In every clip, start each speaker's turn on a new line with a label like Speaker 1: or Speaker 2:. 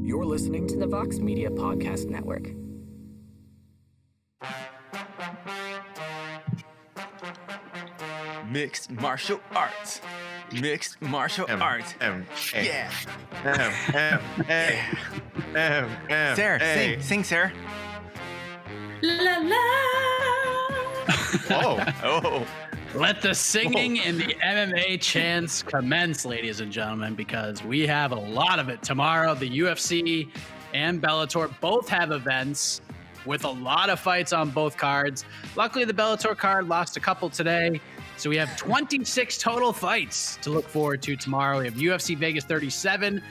Speaker 1: You're listening to the Vox Media Podcast Network.
Speaker 2: Mixed martial arts. Mixed martial arts. Yeah. Sarah, sing, Sarah.
Speaker 3: La la.
Speaker 2: Oh.
Speaker 4: Let the singing and the MMA chants commence, ladies and gentlemen, because we have a lot of it tomorrow. The UFC and Bellator both have events with a lot of fights on both cards. Luckily, the Bellator card lost a couple today, so we have 26 total fights to look forward to tomorrow. We have UFC Vegas 37.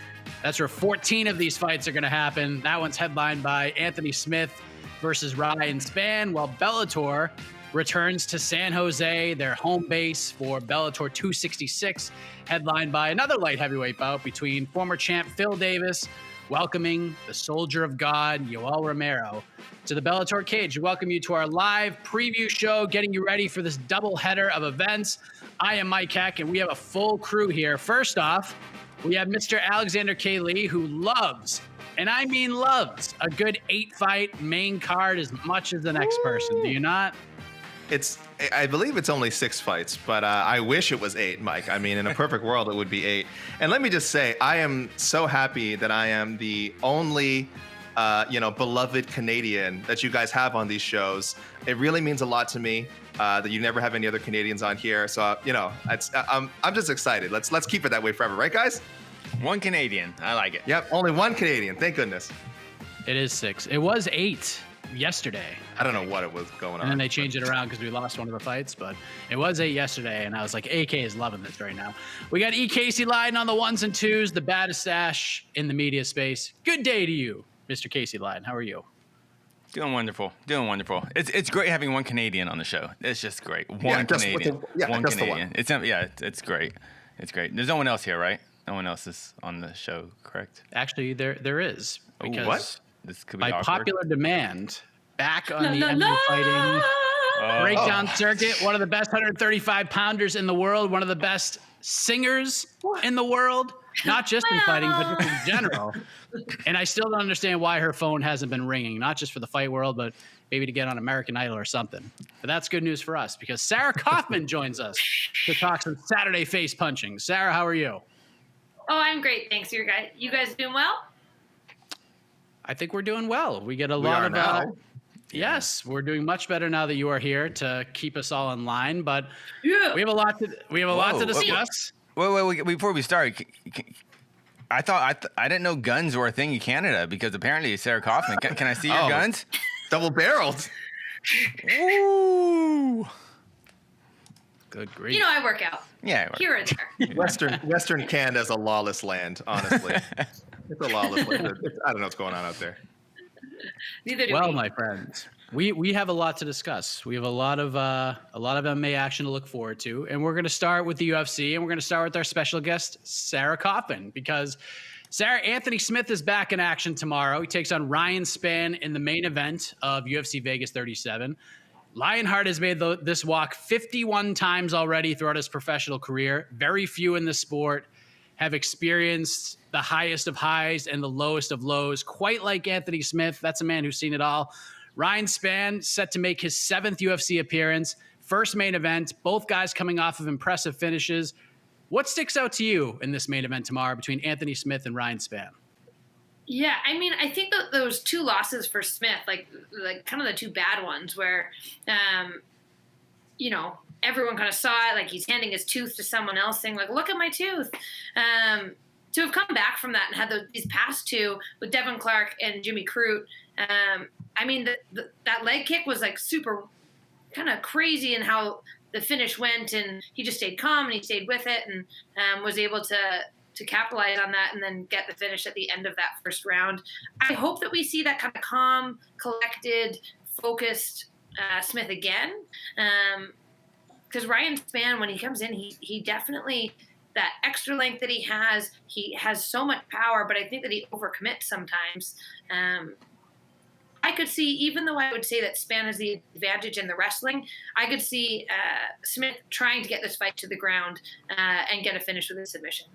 Speaker 4: That's where 14 of these fights are going to happen. That one's headlined by Anthony Smith versus Ryan Spann, while Bellator returns to San Jose, their home base for Bellator 266, headlined by another light heavyweight bout between former champ Phil Davis, welcoming the soldier of God, Yoel Romero, to the Bellator cage. We welcome you to our live preview show, getting you ready for this doubleheader of events. I am Mike Heck, and we have a full crew here. First off, we have Mr. Alexander K. Lee, who loves, and I mean loves, a good 8-fight main card as much as the next person. Do you not?
Speaker 5: I believe it's only 6 fights, but I wish it was 8, Mike. I mean, in a perfect world, it would be 8. And let me just say, I am so happy that I am the only, beloved Canadian that you guys have on these shows. It really means a lot to me that you never have any other Canadians on here. So, I'm just excited. Let's keep it that way forever, right, guys?
Speaker 2: One Canadian. I like it.
Speaker 5: Yep, only one Canadian. Thank goodness.
Speaker 4: It is 6. It was 8 yesterday.
Speaker 5: I don't know what it was going on.
Speaker 4: And then they changed it around because we lost one of the fights, but it was 8 yesterday, and I was like, AK is loving this right now. We got E. Casey Leydon on the 1s and 2s, the baddest stash in the media space. Good day to you, Mr. Casey Leydon. How are you?
Speaker 2: Doing wonderful. It's great having one Canadian on the show. It's just great. One Canadian. One Canadian. It's great. It's great. There's no one else here, right? No one else is on the show, correct?
Speaker 4: Actually, there is. Because
Speaker 2: what? This could be
Speaker 4: by
Speaker 2: awkward.
Speaker 4: popular demand, back on the MMA fighting breakdown circuit, one of the best 135-pounders in the world, one of the best singers in the world, not just in fighting, but just in general. And I still don't understand why her phone hasn't been ringing, not just for the fight world, but maybe to get on American Idol or something. But that's good news for us because Sarah Kaufman joins us to talk some Saturday face punching. Sarah, how are you?
Speaker 3: Oh, I'm great. Thanks. You guys doing well?
Speaker 4: I think we're doing well. We get a lot of yes, we're doing much better now that you are here to keep us all in line. But we have a lot to discuss.
Speaker 2: Wait, before we start, I thought I didn't know guns were a thing in Canada because apparently Sarah Kaufman. Can I see your guns?
Speaker 5: Double-barreled.
Speaker 2: Ooh.
Speaker 4: Good grief.
Speaker 3: I work out.
Speaker 2: Yeah.
Speaker 3: Here and there.
Speaker 5: Western Canada is a lawless land, honestly. It's a lawless land. I don't know what's going on out there.
Speaker 3: Neither do we.
Speaker 4: My friends, we have a lot to discuss. We have a lot of MMA action to look forward to, and we're going to start with the UFC, and we're going to start with our special guest, Sarah Kaufman, because Anthony Smith is back in action tomorrow. He takes on Ryan Spann in the main event of UFC Vegas 37. Lionheart has made this walk 51 times already throughout his professional career. Very few in the sport have experienced the highest of highs and the lowest of lows, quite like Anthony Smith. That's a man who's seen it all. Ryan Spann set to make his 7th UFC appearance, first main event, both guys coming off of impressive finishes. What sticks out to you in this main event tomorrow between Anthony Smith and Ryan Spann?
Speaker 3: Yeah, I mean, I think that those 2 losses for Smith, like kind of the 2 bad ones where, everyone kind of saw it, like he's handing his tooth to someone else saying, like, look at my tooth. To have come back from that and had these past 2 with Devin Clark and Jimmy Crute, I mean, that leg kick was like super kind of crazy in how the finish went, and he just stayed calm and he stayed with it and was able to capitalize on that and then get the finish at the end of that first round. I hope that we see that kind of calm, collected, focused Smith again. Because Ryan Spann, when he comes in, he definitely, that extra length that he has so much power, but I think that he overcommits sometimes. I could see, even though I would say that Spann has the advantage in the wrestling, I could see Smith trying to get this fight to the ground and get a finish with a submission.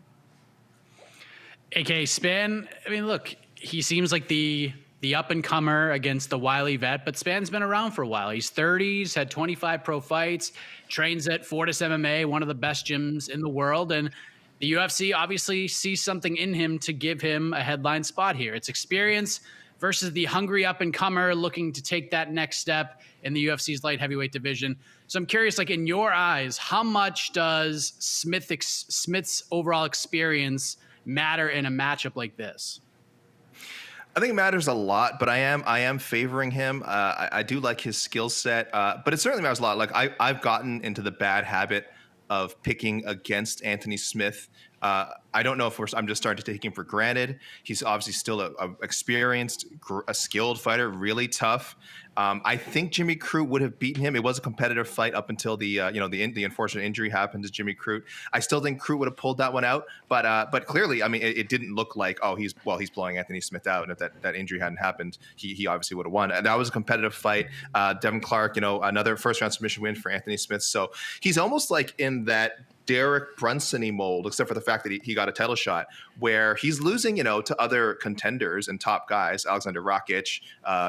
Speaker 4: AK Spann, I mean, look, he seems like the up-and-comer against the wily vet, but Spann's been around for a while. He's 30, he's had 25 pro fights, trains at Fortis MMA, one of the best gyms in the world, and the UFC obviously sees something in him to give him a headline spot here. It's experience versus the hungry up-and-comer looking to take that next step in the UFC's light heavyweight division. So I'm curious, like in your eyes, how much does Smith's overall experience matter in a matchup like this?
Speaker 5: I think it matters a lot, but I am favoring him. I do like his skill set, but it certainly matters a lot. Like I've gotten into the bad habit of picking against Anthony Smith. I don't know if I'm just starting to take him for granted. He's obviously still a experienced, a skilled fighter, really tough. I think Jimmy Crute would have beaten him. It was a competitive fight up until the unfortunate injury happened to Jimmy Crute. I still think Crute would have pulled that one out, but clearly, I mean, it didn't look like he's blowing Anthony Smith out, and if that injury hadn't happened, he obviously would have won. And that was a competitive fight. Devin Clark, another first round submission win for Anthony Smith. So he's almost like in that Derek Brunson-y mold, except for the fact that he got a title shot, where he's losing, to other contenders and top guys, Alexander Rakic,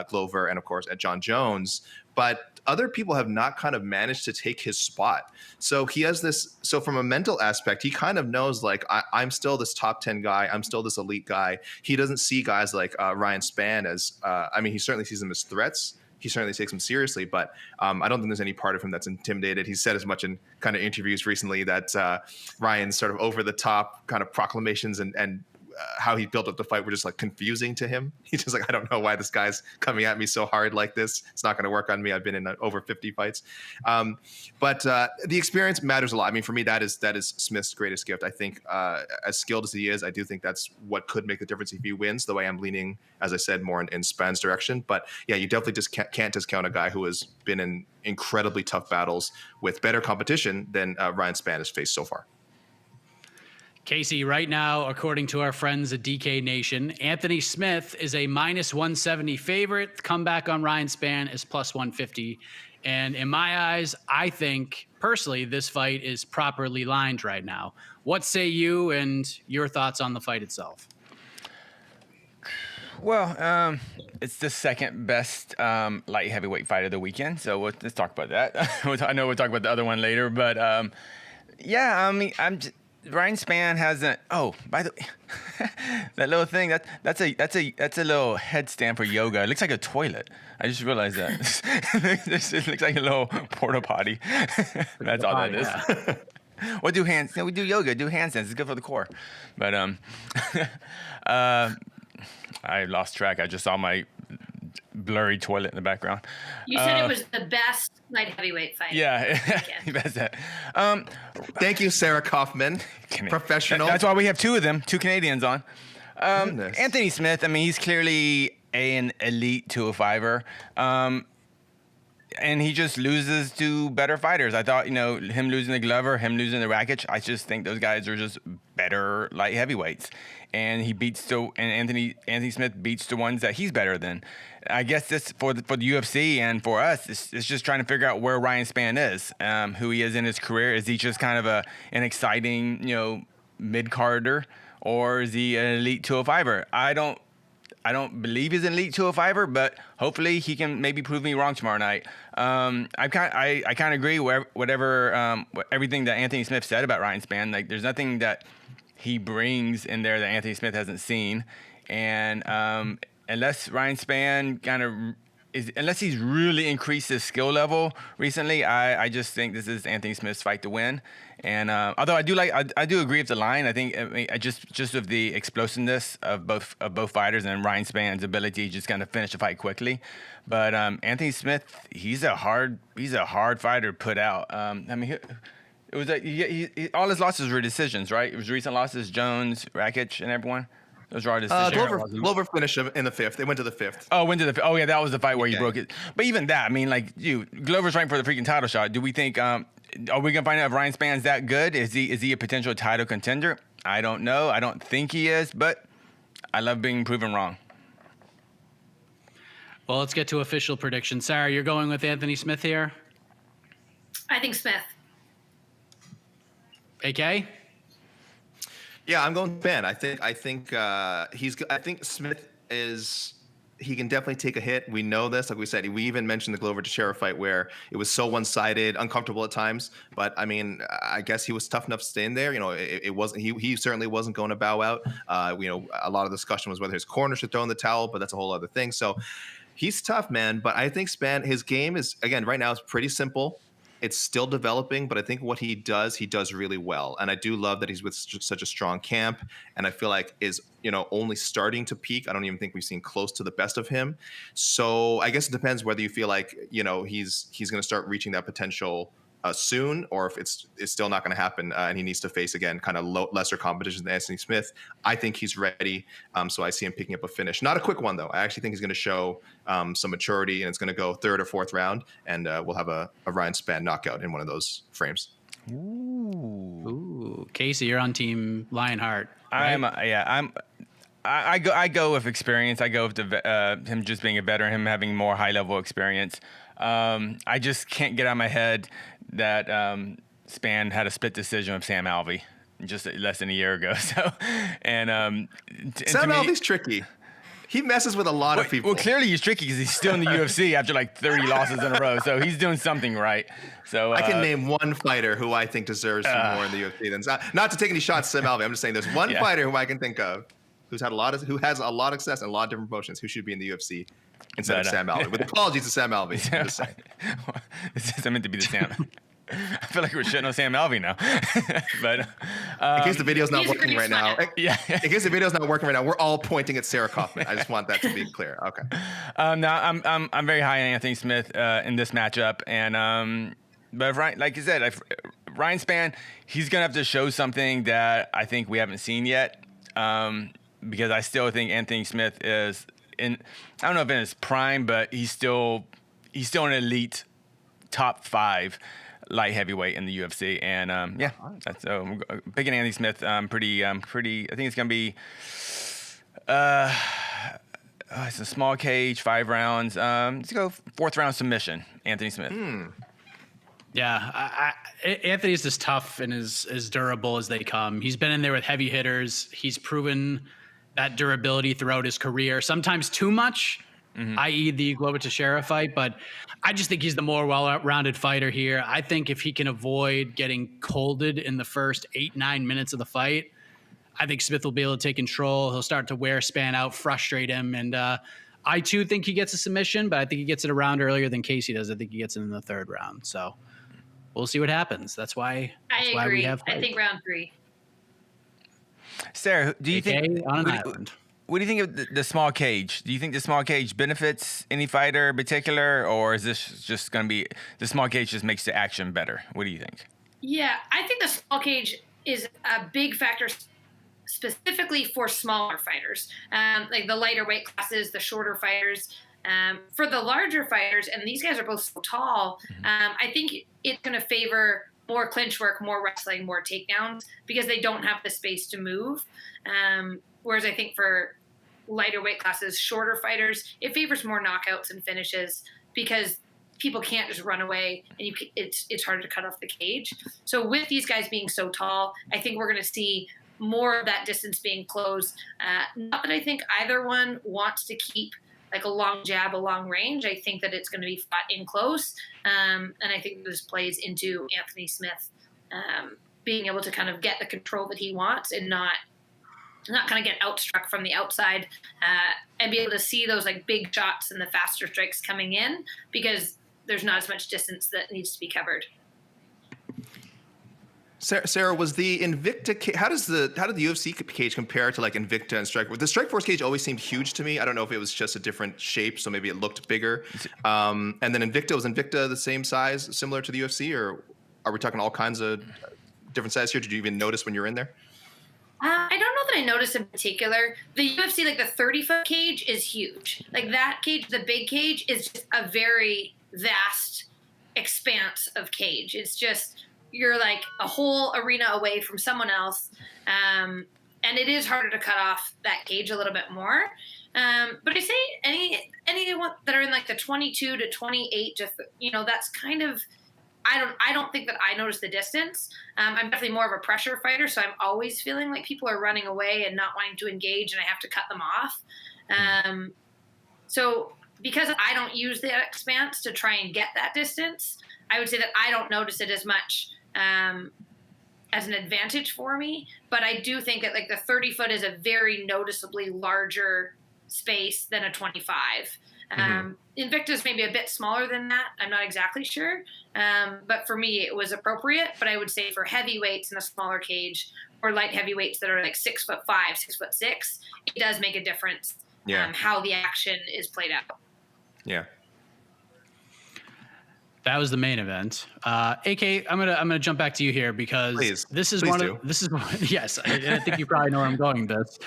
Speaker 5: Glover, and of course at John Jones. But other people have not kind of managed to take his spot. So he has this. So from a mental aspect, he kind of knows like I'm still this top 10 guy. I'm still this elite guy. He doesn't see guys like Ryan Spann as. He certainly sees them as threats. He certainly takes him seriously, but I don't think there's any part of him that's intimidated. He's said as much in kind of interviews recently that Ryan's sort of over the top kind of proclamations and how he built up the fight were just like confusing to him. He's just like, I don't know why this guy's coming at me so hard like this. It's not going to work on me. I've been in over 50 fights. But the experience matters a lot. I mean, for me, that is Smith's greatest gift. I think as skilled as he is, I do think that's what could make the difference if he wins, the way I'm leaning, as I said, more in Spann's direction. But yeah, you definitely just can't discount a guy who has been in incredibly tough battles with better competition than Ryan Spann has faced so far.
Speaker 4: Casey, right now, according to our friends at DK Nation, Anthony Smith is a minus 170 favorite. The comeback on Ryan Spann is plus 150. And in my eyes, I think, personally, this fight is properly lined right now. What say you and your thoughts on the fight itself?
Speaker 2: Well, it's the second best light heavyweight fight of the weekend. So let's talk about that. I know we'll talk about the other one later, but Ryan Spann hasn't. Oh, by the way, that little thing that's a little headstand for yoga. It looks like a toilet. I just realized that. It looks like a little porta potty. That's all that is. Yeah. Well, do hands. We do yoga. Do handstands. It's good for the core. But I lost track. I just saw my blurry toilet in the background.
Speaker 3: You said it was the best light heavyweight fight.
Speaker 2: Yeah, that's that.
Speaker 5: Thank you, Sarah Kaufman, professional.
Speaker 2: That's why we have two of them, two Canadians on. Anthony Smith, I mean, he's clearly an elite 205er. And he just loses to better fighters. I thought, him losing to Glover, him losing to Rakic, I just think those guys are just better light heavyweights. And Anthony Smith beats the ones that he's better than. I guess this for the UFC and for us, it's just trying to figure out where Ryan Spann is, who he is in his career. Is he just kind of an exciting, mid-carder, or is he an elite 205er? I don't believe he's an elite 205er, but hopefully he can maybe prove me wrong tomorrow night. I kind of agree with everything that Anthony Smith said about Ryan Spann. Like, there's nothing that he brings in there that Anthony Smith hasn't seen, and unless Ryan Spann unless he's really increased his skill level recently, I just think this is Anthony Smith's fight to win. And although I do agree with the line, I think just with the explosiveness of both fighters and Ryan Spann's ability to just kind of finish the fight quickly. But Anthony Smith, he's a hard fighter to put out. It was all his losses were decisions, right? It was recent losses, Jones, Rakic, and everyone. Those are all decisions.
Speaker 5: Glover finished in the fifth. They went to the fifth.
Speaker 2: Oh, Oh, yeah, that was the fight where he broke it. But even that, I mean, Glover's fighting for the freaking title shot. Do we think? Are we gonna find out if Ryan Spann's that good? Is he a potential title contender? I don't know. I don't think he is, but I love being proven wrong.
Speaker 4: Well, let's get to official predictions. Sarah, you're going with Anthony Smith here?
Speaker 3: I think Smith.
Speaker 4: AK?
Speaker 5: Yeah, I'm going Spann. I think Smith is he can definitely take a hit. We know this. Like we said, we even mentioned the Glover Teixeira fight where it was so one-sided, uncomfortable at times. But I mean, I guess he was tough enough to stay in there. You know, it wasn't. He certainly wasn't going to bow out. You know, a lot of discussion was whether his corner should throw in the towel, but that's a whole other thing. So he's tough, man. But I think Spann, his game is, again, right now it's pretty simple. It's still developing, but I think what he does really well. And I do love that he's with such a strong camp, and I feel like is, you know, only starting to peak. I don't even think we've seen close to the best of him. So I guess it depends whether you feel like, you know, he's going to start reaching that potential soon, or if it's still not going to happen, and he needs to face again kind of lesser competition than Anthony Smith. I think he's ready, so I see him picking up a finish. Not a quick one though. I actually think he's going to show some maturity, and it's going to go third or fourth round, and we'll have a Ryan Spann knockout in one of those frames.
Speaker 4: Ooh, Casey, you're on team Lionheart. Right?
Speaker 2: I go with experience. I go with him just being a veteran, him having more high level experience. I just can't get out of my head that Spann had a split decision with Sam Alvey just less than a year ago. So, and
Speaker 5: Sam Alvey's tricky. He messes with a lot of people.
Speaker 2: Well, clearly he's tricky because he's still in the UFC after like 30 losses in a row. So he's doing something right. So
Speaker 5: I can name one fighter who I think deserves more in the UFC than not to take any shots at Sam Alvey. I'm just saying there's one fighter who I can think of who has a lot of success and a lot of different promotions who should be in the UFC instead of Sam Alvey. With apologies to Sam Alvey. I'm just saying.
Speaker 2: This isn't meant to be the Sam. I feel like we're shitting on Sam Alvey now. But
Speaker 5: in case the video's not working right now,
Speaker 2: in
Speaker 5: case the video's not working right now, we're all pointing at Sarah Kaufman. I just want that to be clear. Okay.
Speaker 2: Now I'm very high on Anthony Smith in this matchup, and but Ryan, like you said, Ryan Spann, he's gonna have to show something that I think we haven't seen yet, because I still think Anthony Smith is I don't know if in his prime, but he's still an elite top 5 light heavyweight in the UFC, and that's picking Anthony Smith. Pretty. I think it's gonna be. It's a small cage, 5 rounds. Let's go 4th round submission, Anthony Smith.
Speaker 4: Yeah, Anthony's just tough and as durable as they come. He's been in there with heavy hitters. He's proven that durability throughout his career. Sometimes too much. i.e. the Glover Teixeira fight, but I just think he's the more well-rounded fighter here. I think if he can avoid getting colded in the first 8-9 minutes of the fight, I think Smith will be able to take control. He'll start to wear Spann out, frustrate him, and I too think he gets a submission, but I think he gets it a round earlier than Casey does. I think he gets it in the 3rd round, so we'll see what happens. That's why
Speaker 3: agree.
Speaker 4: We have
Speaker 3: I think round 3.
Speaker 2: Sarah, do you think
Speaker 4: on an island?
Speaker 2: What do you think of the small cage? Do you think the small cage benefits any fighter in particular, or is this just going to be the small cage just makes the action better? What do you think?
Speaker 3: Yeah, I think the small cage is a big factor specifically for smaller fighters, like the lighter weight classes, the shorter fighters. For the larger fighters, and these guys are both so tall, I think it's going to favor more clinch work, more wrestling, more takedowns, because they don't have the space to move. Whereas I think for lighter weight classes, shorter fighters, it favors more knockouts and finishes because people can't just run away, and it's harder to cut off the cage. So with these guys being so tall, I think we're going to see more of that distance being closed. Not that I think either one wants to keep like a long jab, a long range. I think that it's going to be fought in close. And I think this plays into Anthony Smith being able to kind of get the control that he wants and not kind of get outstruck from the outside, and be able to see those like big shots and the faster strikes coming in because there's not as much distance that needs to be covered.
Speaker 5: Sarah, was the Invicta how did the UFC cage compare to like Invicta and Strikeforce? The Strikeforce cage always seemed huge to me. I don't know if it was just a different shape, so maybe it looked bigger. And then was Invicta the same size, similar to the UFC, or are we talking all kinds of different sizes here? Did you even notice when you were in there?
Speaker 3: I don't know that I noticed in particular. The UFC, like the 30-foot cage is huge. Like that cage, the big cage, is just a very vast expanse of cage. It's just, you're like a whole arena away from someone else. And it is harder to cut off that cage a little bit more. But I say any that are in like the 22 to 28, that's kind of, I don't think that I notice the distance. I'm definitely more of a pressure fighter, so I'm always feeling like people are running away and not wanting to engage, and I have to cut them off. So because I don't use the expanse to try and get that distance, I would say that I don't notice it as much as an advantage for me. But I do think that like the 30 foot is a very noticeably larger space than a 25. Invicta's maybe a bit smaller than that. I'm not exactly sure. But for me, it was appropriate. But I would say for heavyweights in a smaller cage or light heavyweights that are like 6'5", 6'6", it does make a difference. How the action is played out.
Speaker 5: Yeah.
Speaker 4: That was the main event. AK, I'm gonna jump back to you here because this is yes, I think you probably know where I'm going with this.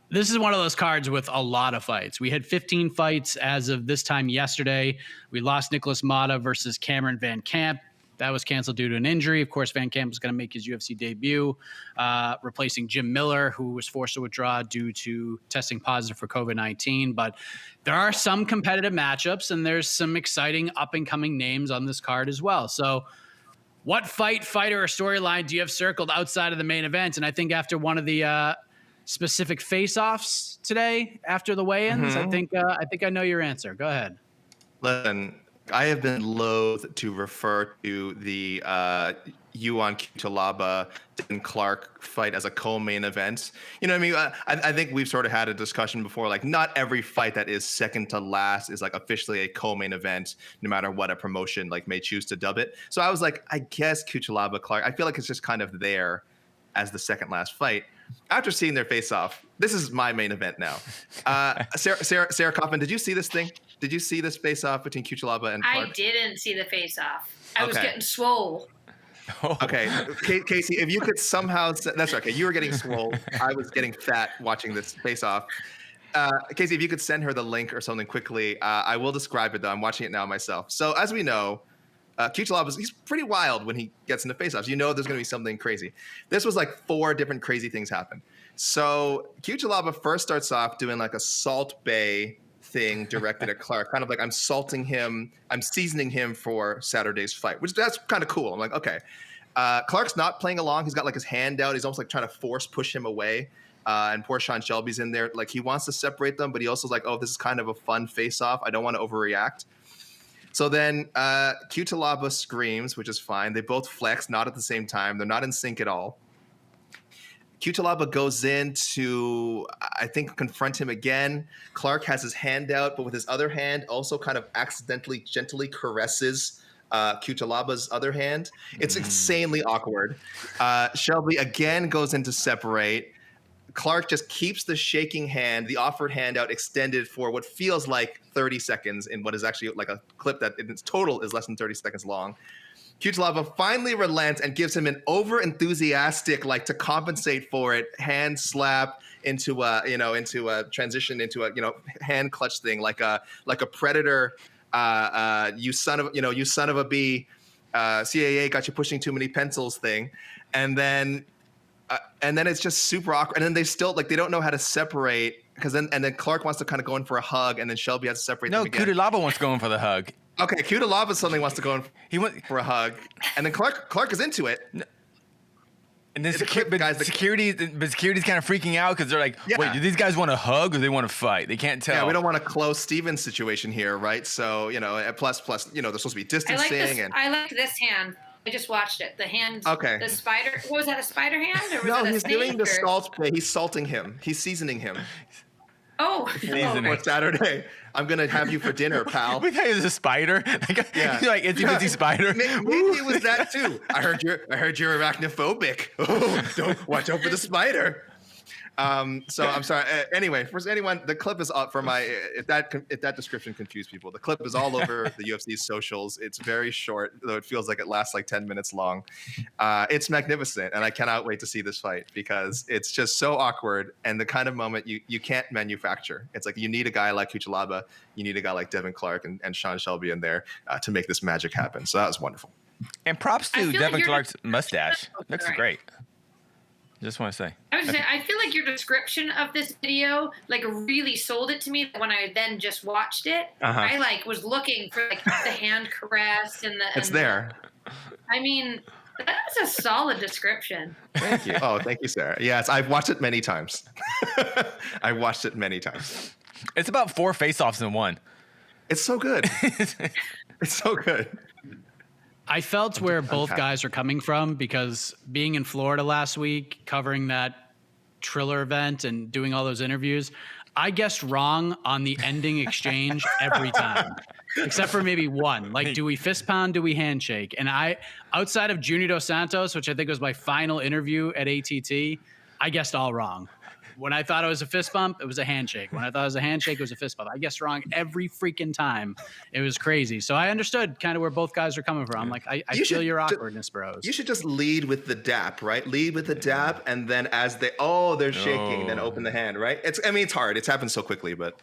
Speaker 4: This is one of those cards with a lot of fights. We had 15 fights as of this time yesterday. We lost Nicholas Mata versus Cameron Van Camp. That was canceled due to an injury. Of course, Van Camp was going to make his UFC debut, replacing Jim Miller, who was forced to withdraw due to testing positive for COVID-19. But there are some competitive matchups, and there's some exciting up-and-coming names on this card as well. So what fighter, or storyline do you have circled outside of the main event? And I think after one of the specific face-offs today, after the weigh-ins, I think I know your answer. Go ahead.
Speaker 5: Listen, I have been loath to refer to the Yuan Cutelaba and Clark fight as a co-main event. You know what I mean? I think we've sort of had a discussion before, like not every fight that is second to last is like officially a co-main event, no matter what a promotion like may choose to dub it. So I was like, I guess Cutelaba Clark, I feel like it's just kind of there as the second last fight. After seeing their face off, this is my main event now. Sarah Kaufman, did you see this thing? Did you see this face off between Cutelaba and Clark?
Speaker 3: I didn't see the face off. I was getting swole.
Speaker 5: Okay, Casey, if you could somehow, that's okay. You were getting swole. I was getting fat watching this face off. Casey, if you could send her the link or something quickly, I will describe it though. I'm watching it now myself. So as we know, Cutelaba, he's pretty wild when he gets into face-offs. You know there's going to be something crazy. This was like 4 different crazy things happen. So Cutelaba first starts off doing like a Salt Bay thing directed at Clark, kind of like I'm salting him, I'm seasoning him for Saturday's fight, which that's kind of cool. I'm like, okay. Clark's not playing along. He's got like his hand out. He's almost like trying to force push him away. And poor Sean Shelby's in there. Like he wants to separate them, but he also is like, oh, this is kind of a fun face-off. I don't want to overreact. So then Cutelaba screams, which is fine. They both flex, not at the same time. They're not in sync at all. Cutelaba goes in to, I think, confront him again. Clark has his hand out, but with his other hand also kind of accidentally, gently caresses Cutelaba's other hand. It's insanely awkward. Shelby again goes in to separate. Clark just keeps the shaking hand, the offered hand out extended for what feels like 30 seconds in what is actually like a clip that in its total is less than 30 seconds long. Cutelaba finally relents and gives him an over-enthusiastic, like to compensate for it, hand slap into a transition into a hand clutch thing, like a predator. You son of a bee. CAA got you pushing too many pencils thing, and then it's just super awkward. And then they still they don't know how to separate because then Clark wants to kind of go in for a hug, and then Shelby has to separate.
Speaker 2: No,
Speaker 5: them again.
Speaker 2: Cutelaba wants to go in for the hug.
Speaker 5: Okay, Cutelaba suddenly wants to go in. He went for a hug, and then Clark is into it.
Speaker 2: And then security's kind of freaking out because they're like, wait, do these guys want to hug or they want to fight? They can't tell.
Speaker 5: Yeah, we don't want a close Stevens situation here, right? So, plus, they're supposed to be distancing.
Speaker 3: I like this hand. I just watched it. The hand.
Speaker 5: Okay.
Speaker 3: The spider. What was that? A spider hand? Or was
Speaker 5: no,
Speaker 3: that a
Speaker 5: he's
Speaker 3: snake
Speaker 5: doing the salt play. He's salting him. He's seasoning him.
Speaker 3: Oh.
Speaker 5: For Saturday. I'm going to have you for dinner, pal.
Speaker 2: We thought it was a spider. Like itsy bitsy spider.
Speaker 5: Maybe it was that too. I heard you're arachnophobic. Oh, don't watch out for the spider. So I'm sorry. Anyway, for anyone, the clip is up for my. If that description confused people, the clip is all over the UFC's socials. It's very short, though it feels like it lasts like 10 minutes long. It's magnificent, and I cannot wait to see this fight because it's just so awkward and the kind of moment you can't manufacture. It's like you need a guy like Cutelaba, you need a guy like Devin Clark and Sean Shelby in there to make this magic happen. So that was wonderful.
Speaker 2: And props to Devin Clark's mustache. Looks great. Just want to say.
Speaker 3: I feel like your description of this video really sold it to me when I then just watched it. I was looking for the hand caress and the.
Speaker 5: It's there.
Speaker 3: I mean, That's a solid description.
Speaker 5: Thank you. Oh, thank you, Sarah. Yes, I've watched it many times. I've watched it many times.
Speaker 2: It's about 4 face-offs in one.
Speaker 5: It's so good. It's so good.
Speaker 4: I felt where both guys are coming from because being in Florida last week, covering that Triller event and doing all those interviews, I guessed wrong on the ending exchange every time, except for maybe one. Like, do we fist pound? Do we handshake? And outside of Junior Dos Santos, which I think was my final interview at ATT, I guessed all wrong. When I thought it was a fist bump, it was a handshake. When I thought it was a handshake, it was a fist bump. I guessed wrong every freaking time. It was crazy. So I understood kind of where both guys are coming from. I'm like, I feel your awkwardness, bros.
Speaker 5: You should just lead with the dap, right? Lead with the dap, and then as they're shaking, then open the hand, right? It's hard. It's happened so quickly, but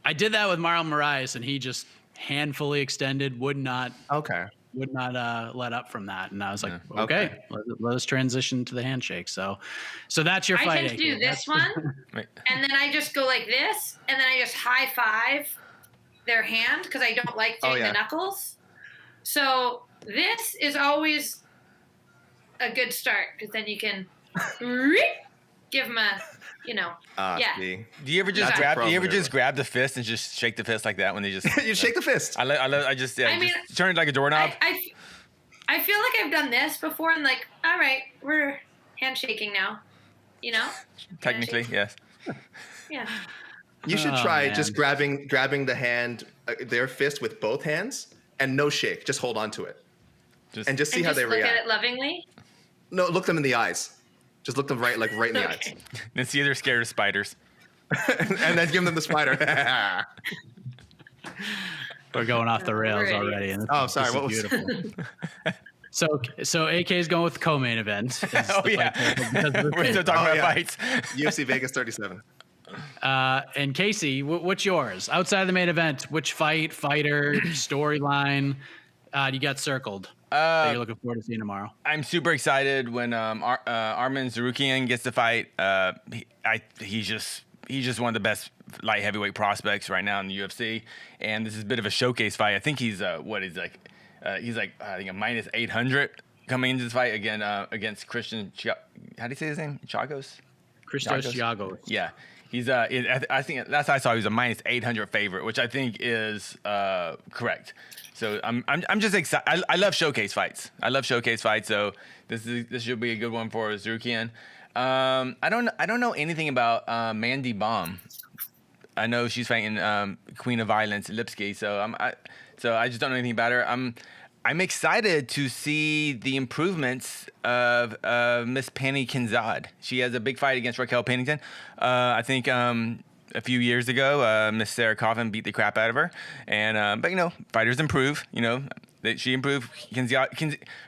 Speaker 4: I did that with Marlon Moraes, and he just handfully extended, would not let up from that. And I was like, okay. Let us transition to the handshake. So that's your fight.
Speaker 3: I tend to do this one, and then I just go like this, and then I just high five their hand because I don't like doing the knuckles. So this is always a good start because then you can give them a,
Speaker 5: See.
Speaker 2: Do you ever just grab the fist and just shake the fist like that when they just
Speaker 5: you shake the fist?
Speaker 2: Just turn it like a doorknob.
Speaker 3: I feel like I've done this before and like, all right, we're handshaking now,
Speaker 2: Technically, yes.
Speaker 3: Yeah.
Speaker 5: You should try just grabbing the hand, their fist with both hands, and no shake. Just hold on to it, and just see how they react.
Speaker 3: Look at it lovingly.
Speaker 5: No, look them in the eyes. Just look them right in the eyes.
Speaker 2: Then see they're scared of spiders.
Speaker 5: And then give them the spider.
Speaker 4: We're going off the rails already. And
Speaker 5: sorry. What was
Speaker 4: beautiful? So AK is going with the co-main event.
Speaker 2: We're still talking about fights.
Speaker 5: UFC Vegas 37.
Speaker 4: And Casey, what's yours outside of the main event? Which fighter, storyline you got circled that you're looking forward to seeing tomorrow?
Speaker 2: I'm super excited when Arman Tsarukyan gets to fight. He's just one of the best light heavyweight prospects right now in the UFC, and this is a bit of a showcase fight. I think he's I think a minus 800 coming into this fight against Christian. How do you say his name? Chagos.
Speaker 4: Christos Chagos.
Speaker 2: Yeah. He's I think last I saw he was a minus 800 favorite, which I think is correct. So I'm just excited. I love showcase fights. So this should be a good one for Tsarukyan. I don't know anything about Mandy Baum. I know she's fighting Queen of Violence Lipsky. So I just don't know anything about her. I'm excited to see the improvements of Miss Penny Kinzad. She has a big fight against Raquel Pennington. I think a few years ago, Miss Sarah Kaufman beat the crap out of her. And but fighters improve. She improved.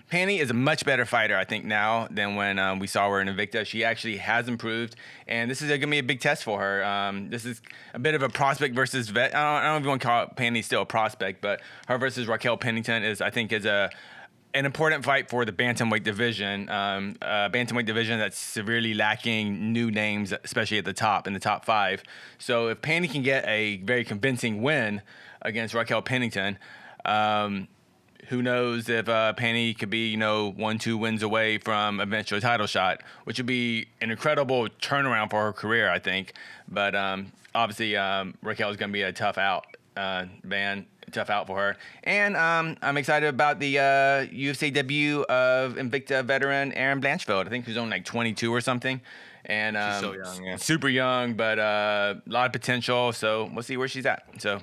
Speaker 2: Penny is a much better fighter, I think, now than when we saw her in Invicta. She actually has improved, and this is going to be a big test for her. This is a bit of a prospect versus vet. I don't know if you want to call Penny still a prospect, but her versus Raquel Pennington is an important fight for the bantamweight division. Bantamweight division that's severely lacking new names, especially in the top 5. So if Penny can get a very convincing win against Raquel Pennington, who knows if Penny could be, 1-2 wins away from eventual title shot, which would be an incredible turnaround for her career, I think. But obviously, Raquel is going to be a tough out, tough out for her. And I'm excited about the UFC debut of Invicta veteran Erin Blanchfield. I think she's only like 22 or something. And
Speaker 5: she's so young, yeah.
Speaker 2: Super young, but a lot of potential. So we'll see where she's at. So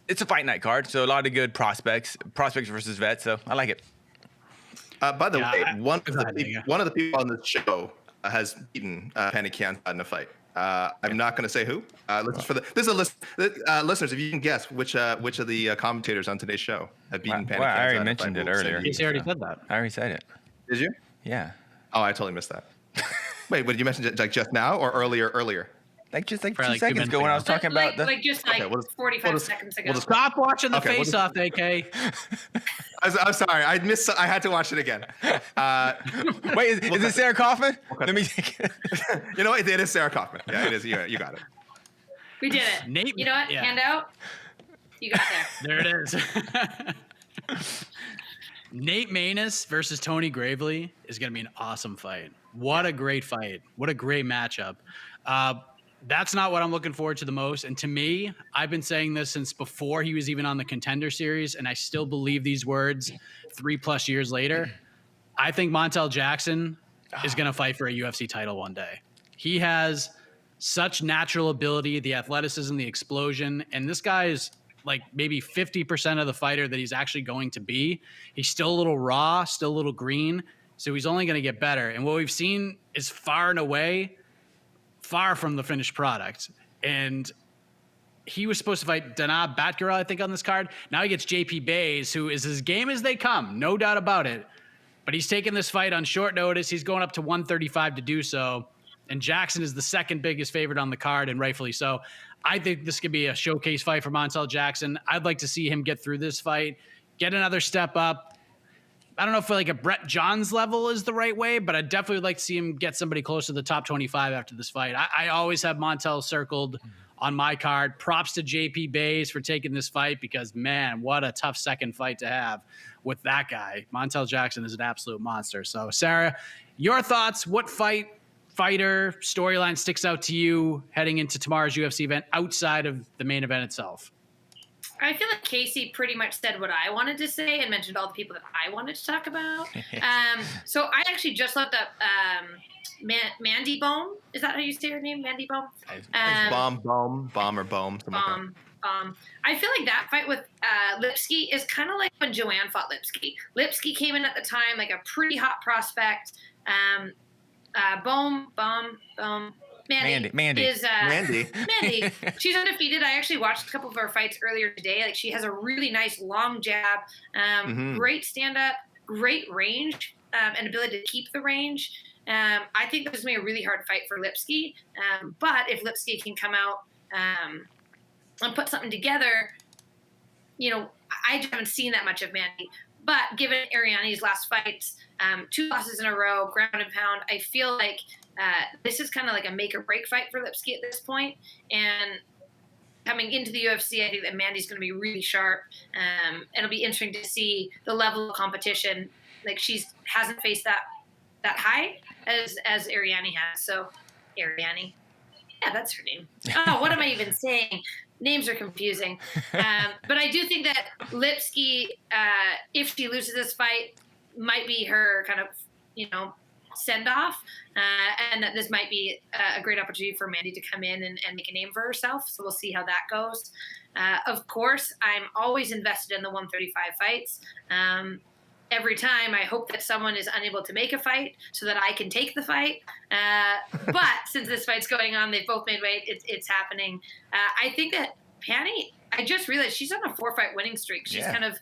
Speaker 2: it's a fight night card, so a lot of good prospects versus vets. So I like it.
Speaker 5: By the way, one of the people on this show has beaten Penny Kinzad in a fight. I'm not going to say who. This is a list. Listeners, if you can guess which of the commentators on today's show have beaten Penny Kinzad.
Speaker 2: I already mentioned it earlier.
Speaker 4: He already said that.
Speaker 2: I already said it.
Speaker 5: Did you?
Speaker 2: Yeah.
Speaker 5: Oh, I totally missed that. Wait, did you mention it like just now or earlier?
Speaker 2: Like 2 seconds ago when I was talking about the...
Speaker 3: 45 seconds ago.
Speaker 4: Stop watching the face-off, AK.
Speaker 5: I'm sorry. I had to watch it again.
Speaker 2: Wait, is it Sarah Kaufman? Let me take it.
Speaker 5: You know what? It is Sarah Kaufman. Yeah, it is. You got it.
Speaker 3: We did it.
Speaker 4: Nate,
Speaker 3: you know what?
Speaker 4: Yeah.
Speaker 3: Hand out. You got there.
Speaker 4: There it is. Nate Maness versus Tony Gravely is going to be an awesome fight. What a great fight. What a great matchup. That's not what I'm looking forward to the most. And to me, I've been saying this since before he was even on the Contender Series, and I still believe these words 3+ years later. I think Montel Jackson is going to fight for a UFC title one day. He has such natural ability, the athleticism, the explosion, and this guy is like maybe 50% of the fighter that he's actually going to be. He's still a little raw, still a little green, so he's only going to get better. And what we've seen is far and away far from the finished product. And he was supposed to fight Danab Batgarel, I think, on this card. Now he gets JP Bays, who is as game as they come, no doubt about it. But he's taking this fight on short notice. He's going up to 135 to do so. And Jackson is the second biggest favorite on the card, and rightfully so. I think this could be a showcase fight for Montel Jackson. I'd like to see him get through this fight, get another step up. I don't know if like a Brett Johns level is the right way, but I'd definitely like to see him get somebody close to the top 25 after this fight. I always have Montel circled on my card. Props to JP Bays for taking this fight because, man, what a tough second fight to have with that guy. Montel Jackson is an absolute monster. So, Sarah, your thoughts? What fighter storyline sticks out to you heading into tomorrow's UFC event outside of the main event itself?
Speaker 3: I feel like Casey pretty much said what I wanted to say and mentioned all the people that I wanted to talk about. So I actually just looked up Mandy Bohm. Is that how you say her name? Mandy Bohm?
Speaker 5: Bomb or Bohm.
Speaker 3: I feel like that fight with Lipski is kind of like when Joanne fought Lipski. Lipski came in at the time like a pretty hot prospect. Mandy. Mandy. She's undefeated. I actually watched a couple of her fights earlier today. Like she has a really nice long jab, great stand up, great range, and ability to keep the range. I think this is going to be a really hard fight for Lipski. But if Lipski can come out and put something together, you know, I haven't seen that much of Mandy. But given Ariane's last fights, 2 losses in a row, ground and pound, I feel like this is kind of like a make or break fight for Lipski at this point. And coming into the UFC, I think that Mandy's going to be really sharp. It'll be interesting to see the level of competition. Like she hasn't faced that high as Ariane has. So Ariane, yeah, that's her name. Oh, what am I even saying? Names are confusing. But I do think that Lipski, if she loses this fight, might be her kind of, you know, send off. And that this might be a great opportunity for Mandy to come in and make a name for herself. So we'll see how that goes. Of course, I'm always invested in the 135 fights. Every time I hope that someone is unable to make a fight so that I can take the fight. But since this fight's going on, they've both made weight. It's happening. I think that Panny, I just realized she's on a 4-fight winning streak. She's kind of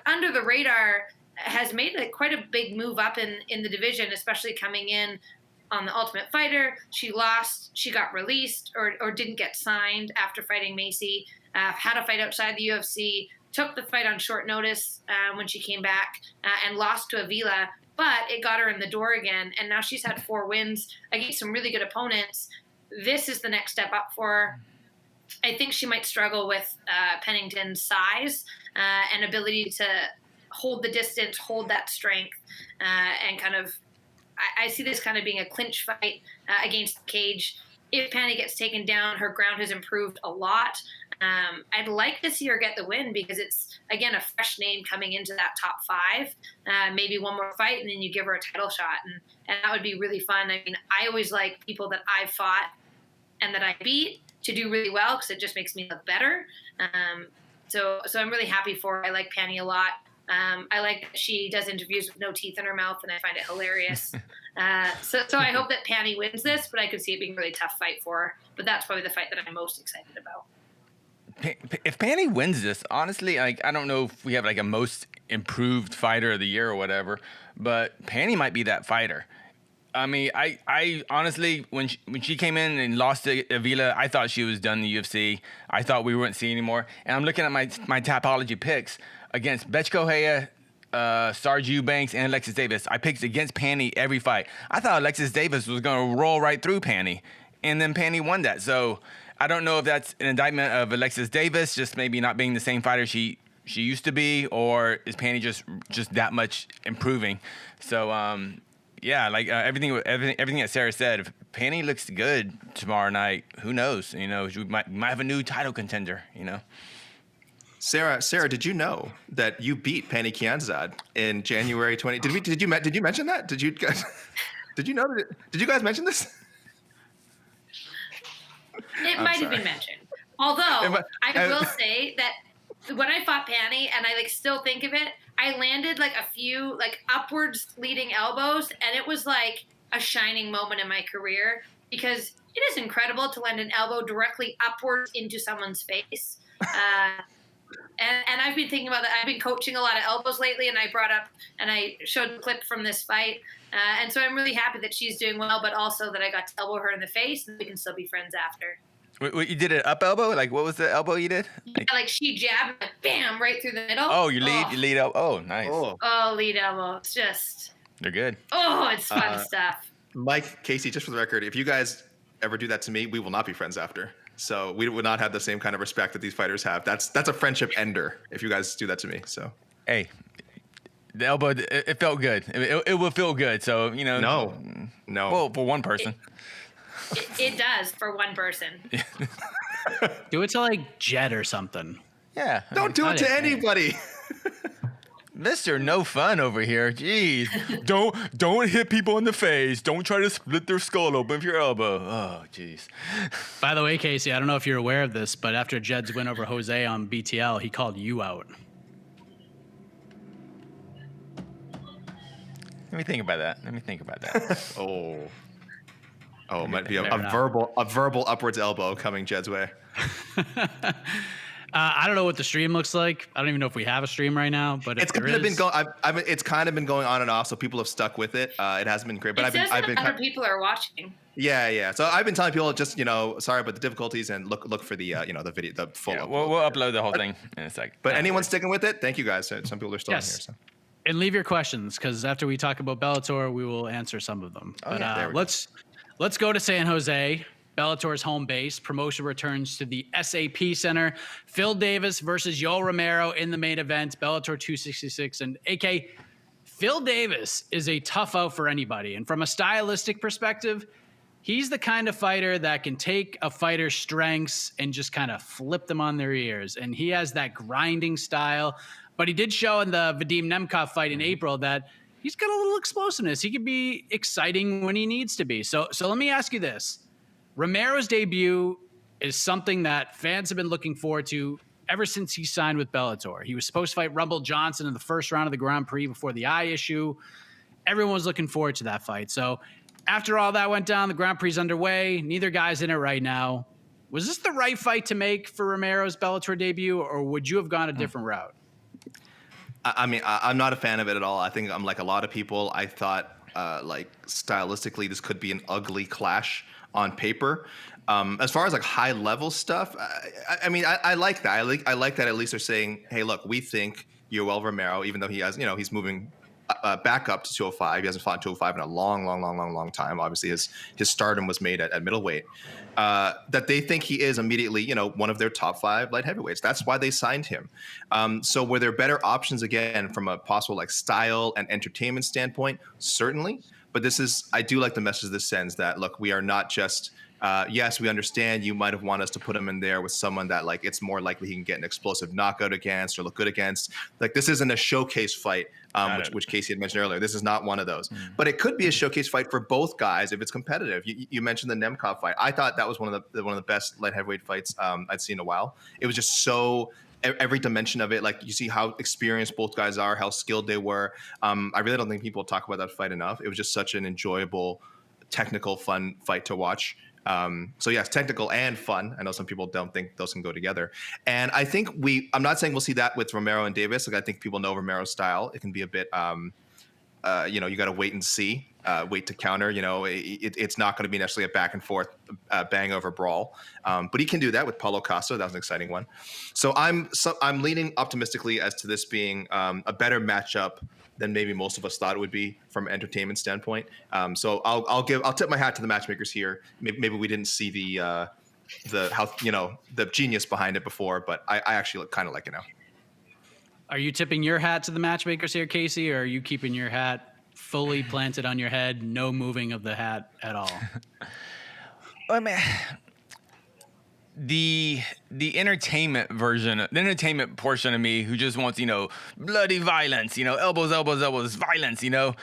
Speaker 3: under the radar, has made quite a big move up in the division, especially coming in on the Ultimate Fighter. She lost, she got released or didn't get signed after fighting Macy, had a fight outside the UFC, took the fight on short notice when she came back and lost to Avila, but it got her in the door again. And now she's had 4 wins against some really good opponents. This is the next step up for her. I think she might struggle with Pennington's size and ability to hold the distance, hold that strength, and kind of, I see this kind of being a clinch fight against the cage. If Panny gets taken down, her ground has improved a lot. I'd like to see her get the win because it's, again, a fresh name coming into that top 5. Maybe one more fight and then you give her a title shot. And that would be really fun. I mean, I always like people that I've fought and that I beat to do really well because it just makes me look better. So I'm really happy for her. I like Panny a lot. I like that she does interviews with no teeth in her mouth, and I find it hilarious. So I hope that Panny wins this, but I could see it being a really tough fight for her. But that's probably the fight that I'm most excited about.
Speaker 2: If Panny wins this, honestly, like I don't know if we have like a most improved fighter of the year or whatever, but Panny might be that fighter. I mean, I honestly, when she came in and lost to Avila, I thought she was done in the UFC. I thought we wouldn't see anymore. And I'm looking at my Tapology picks against Betch Correia, Sarge Eubanks, and Alexis Davis. I picked against Panny every fight. I thought Alexis Davis was going to roll right through Panny, and then Panny won that. So I don't know if that's an indictment of Alexis Davis, just maybe not being the same fighter she she used to be, or is Penny just that much improving? So everything that Sarah said. If Penny looks good tomorrow night, who knows? You know, we might have a new title contender. You know.
Speaker 5: Sarah, did you know that you beat Penny Kianzad in January 20? Did you mention that? Did you guys know that? Did you guys mention this?
Speaker 3: It might have been mentioned. Although I will say that when I fought Penny, and I still think of it, I landed a few upwards leading elbows, and it was like a shining moment in my career, because it is incredible to land an elbow directly upwards into someone's face. And I've been thinking about that. I've been coaching a lot of elbows lately, and I showed a clip from this fight. And so I'm really happy that she's doing well, but also that I got to elbow her in the face, and we can still be friends after.
Speaker 2: What, you did an up elbow? What was the elbow you did?
Speaker 3: She jabbed, bam, right through the middle.
Speaker 2: Oh, you lead elbow. Oh, nice.
Speaker 3: Oh, lead elbow. It's just.
Speaker 2: They're good.
Speaker 3: Oh, it's fun stuff.
Speaker 5: Mike, Casey, just for the record, if you guys ever do that to me, we will not be friends after. So we would not have the same kind of respect that these fighters have. That's a friendship ender if you guys do that to me. So
Speaker 2: hey, the elbow, it felt good. It will feel good. So
Speaker 5: No.
Speaker 2: Well, for one person.
Speaker 3: It does for one person.
Speaker 4: Do it to Jet or something.
Speaker 2: Yeah.
Speaker 5: Don't do it to anybody.
Speaker 2: Mr. No Fun over here. Jeez. Don't hit people in the face. Don't try to split their skull open with your elbow. Oh, jeez.
Speaker 4: By the way, Casey, I don't know if you're aware of this, but after Jed's win over Jose on BTL, he called you out.
Speaker 2: Let me think about that.
Speaker 5: Oh, it might be a verbal upwards elbow coming Jed's way.
Speaker 4: I don't know what the stream looks like. I don't even know if we have a stream right now, but
Speaker 5: it's kind of been going. It's kind of been going on and off, so people have stuck with it. It hasn't been great, but I've been.
Speaker 3: Other people are watching.
Speaker 5: Yeah. So I've been telling people just sorry about the difficulties, and look for the the video, the full.
Speaker 2: Yeah, we'll upload the whole thing in a sec.
Speaker 5: But anyone sticking with it, thank you guys. Some people are still in here. So.
Speaker 4: And leave your questions, because after we talk about Bellator, we will answer some of them. Let's go to San Jose. Bellator's home base. Promotion returns to the SAP Center. Phil Davis versus Yoel Romero in the main event. Bellator 266. And AK, Phil Davis is a tough out for anybody. And from a stylistic perspective, he's the kind of fighter that can take a fighter's strengths and just kind of flip them on their ears. And he has that grinding style. But he did show in the Vadim Nemkov fight in April that he's got a little explosiveness. He can be exciting when he needs to be. So let me ask you this. Romero's debut is something that fans have been looking forward to ever since he signed with Bellator. He was supposed to fight Rumble Johnson in the first round of the Grand Prix before the eye issue. Everyone was looking forward to that fight. So after all that went down, the Grand Prix is underway. Neither guy's in it right now. Was this the right fight to make for Romero's Bellator debut, or would you have gone a different route?
Speaker 5: I mean, I'm not a fan of it at all. I think I'm like a lot of people. I thought stylistically this could be an ugly clash on paper. As far as high level stuff, I mean, I like that. I like that at least they're saying, hey, look, we think Yoel Romero, even though he has, he's moving back up to 205. He hasn't fought 205 in a long time. Obviously, his stardom was made at middleweight. That they think he is immediately, one of their top 5 light heavyweights. That's why they signed him. So were there better options again from a possible style and entertainment standpoint? Certainly. But I do like the message this sends that, look, we are not just, yes, we understand you might have wanted us to put him in there with someone that it's more likely he can get an explosive knockout against or look good against. This isn't a showcase fight, which Casey had mentioned earlier. This is not one of those. But it could be a showcase fight for both guys if it's competitive. You mentioned the Nemkov fight. I thought that was one of the best light heavyweight fights I'd seen in a while. It was just so every dimension of it, you see how experienced both guys are, how skilled they were. I really don't think people talk about that fight enough. It was just such an enjoyable, technical, fun fight to watch. So yes, technical and fun. I know some people don't think those can go together. And I think I'm not saying we'll see that with Romero and Davis. I think people know Romero's style. It can be a bit, you got to wait and see, wait to counter. It's not going to be necessarily a back and forth bang over brawl. But he can do that with Paulo Costa. That was an exciting one. So I'm leaning optimistically as to this being a better matchup than maybe most of us thought it would be from an entertainment standpoint. So I'll tip my hat to the matchmakers here. Maybe we didn't see the genius behind it before, but I actually kind of like it now.
Speaker 4: Are you tipping your hat to the matchmakers here, Casey, or are you keeping your hat fully planted on your head, no moving of the hat at all?
Speaker 2: I mean, the entertainment version, the entertainment portion of me who just wants, bloody violence, elbows, violence, no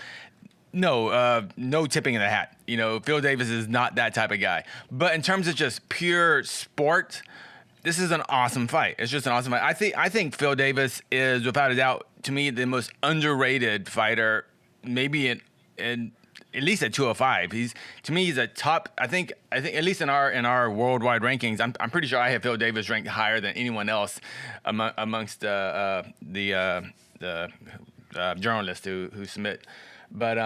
Speaker 2: tipping of the hat. Phil Davis is not that type of guy. But in terms of just pure sport, this is an awesome fight. It's just an awesome fight. I think Phil Davis is, without a doubt, to me, the most underrated fighter, maybe in at least at 205. He's a top. I think at least in our worldwide rankings, I'm pretty sure I have Phil Davis ranked higher than anyone else amongst the journalists who submit. But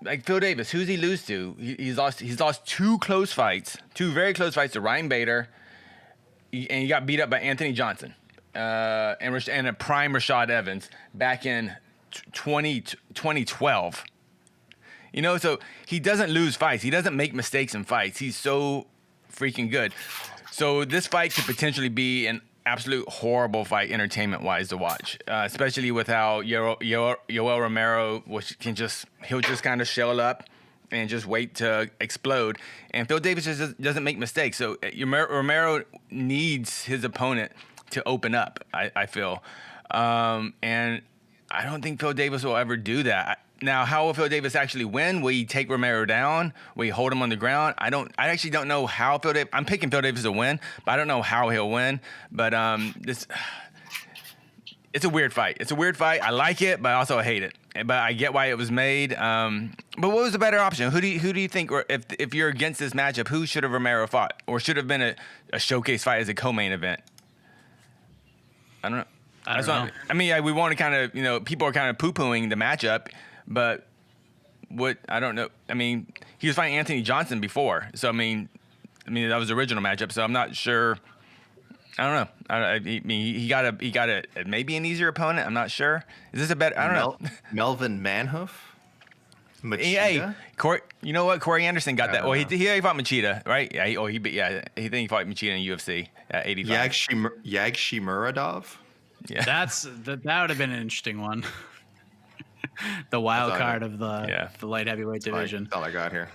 Speaker 2: like Phil Davis, who's he lose to? He's lost two very close fights to Ryan Bader, and he got beat up by Anthony Johnson and a prime Rashad Evans back in 2012. So he doesn't lose fights. He doesn't make mistakes in fights. He's so freaking good. So this fight could potentially be an absolute horrible fight entertainment-wise to watch, especially with how Yoel Romero, he'll just kind of shell up and just wait to explode. And Phil Davis just doesn't make mistakes. So Romero needs his opponent to open up, I feel. And I don't think Phil Davis will ever do that. Now, how will Phil Davis actually win? Will he take Romero down? Will he hold him on the ground? I actually don't know how Phil Davis. I'm picking Phil Davis to win, but I don't know how he'll win. But it's a weird fight. It's a weird fight. I like it, but I also hate it. But I get why it was made. But what was the better option? Who do you think, or if you're against this matchup, who should have Romero fought, or should have been a showcase fight as a co-main event? I don't know. I mean, we want to kind of, people are kind of poo-pooing the matchup. But I don't know. I mean, he was fighting Anthony Johnson before. So, I mean, that was the original matchup. So I'm not sure. I don't know. I mean, he got a maybe an easier opponent. I'm not sure. Is this a better? I don't know.
Speaker 5: Melvin Manhoef? Machida?
Speaker 2: Hey, you know what? Corey Anderson got that. Well, he fought Machida, right? Yeah. He think he fought Machida in UFC at 85.
Speaker 5: Yagshimuradov?
Speaker 2: Yeah.
Speaker 4: That would have been an interesting one. The wild card of the light heavyweight division.
Speaker 5: That's all I got here.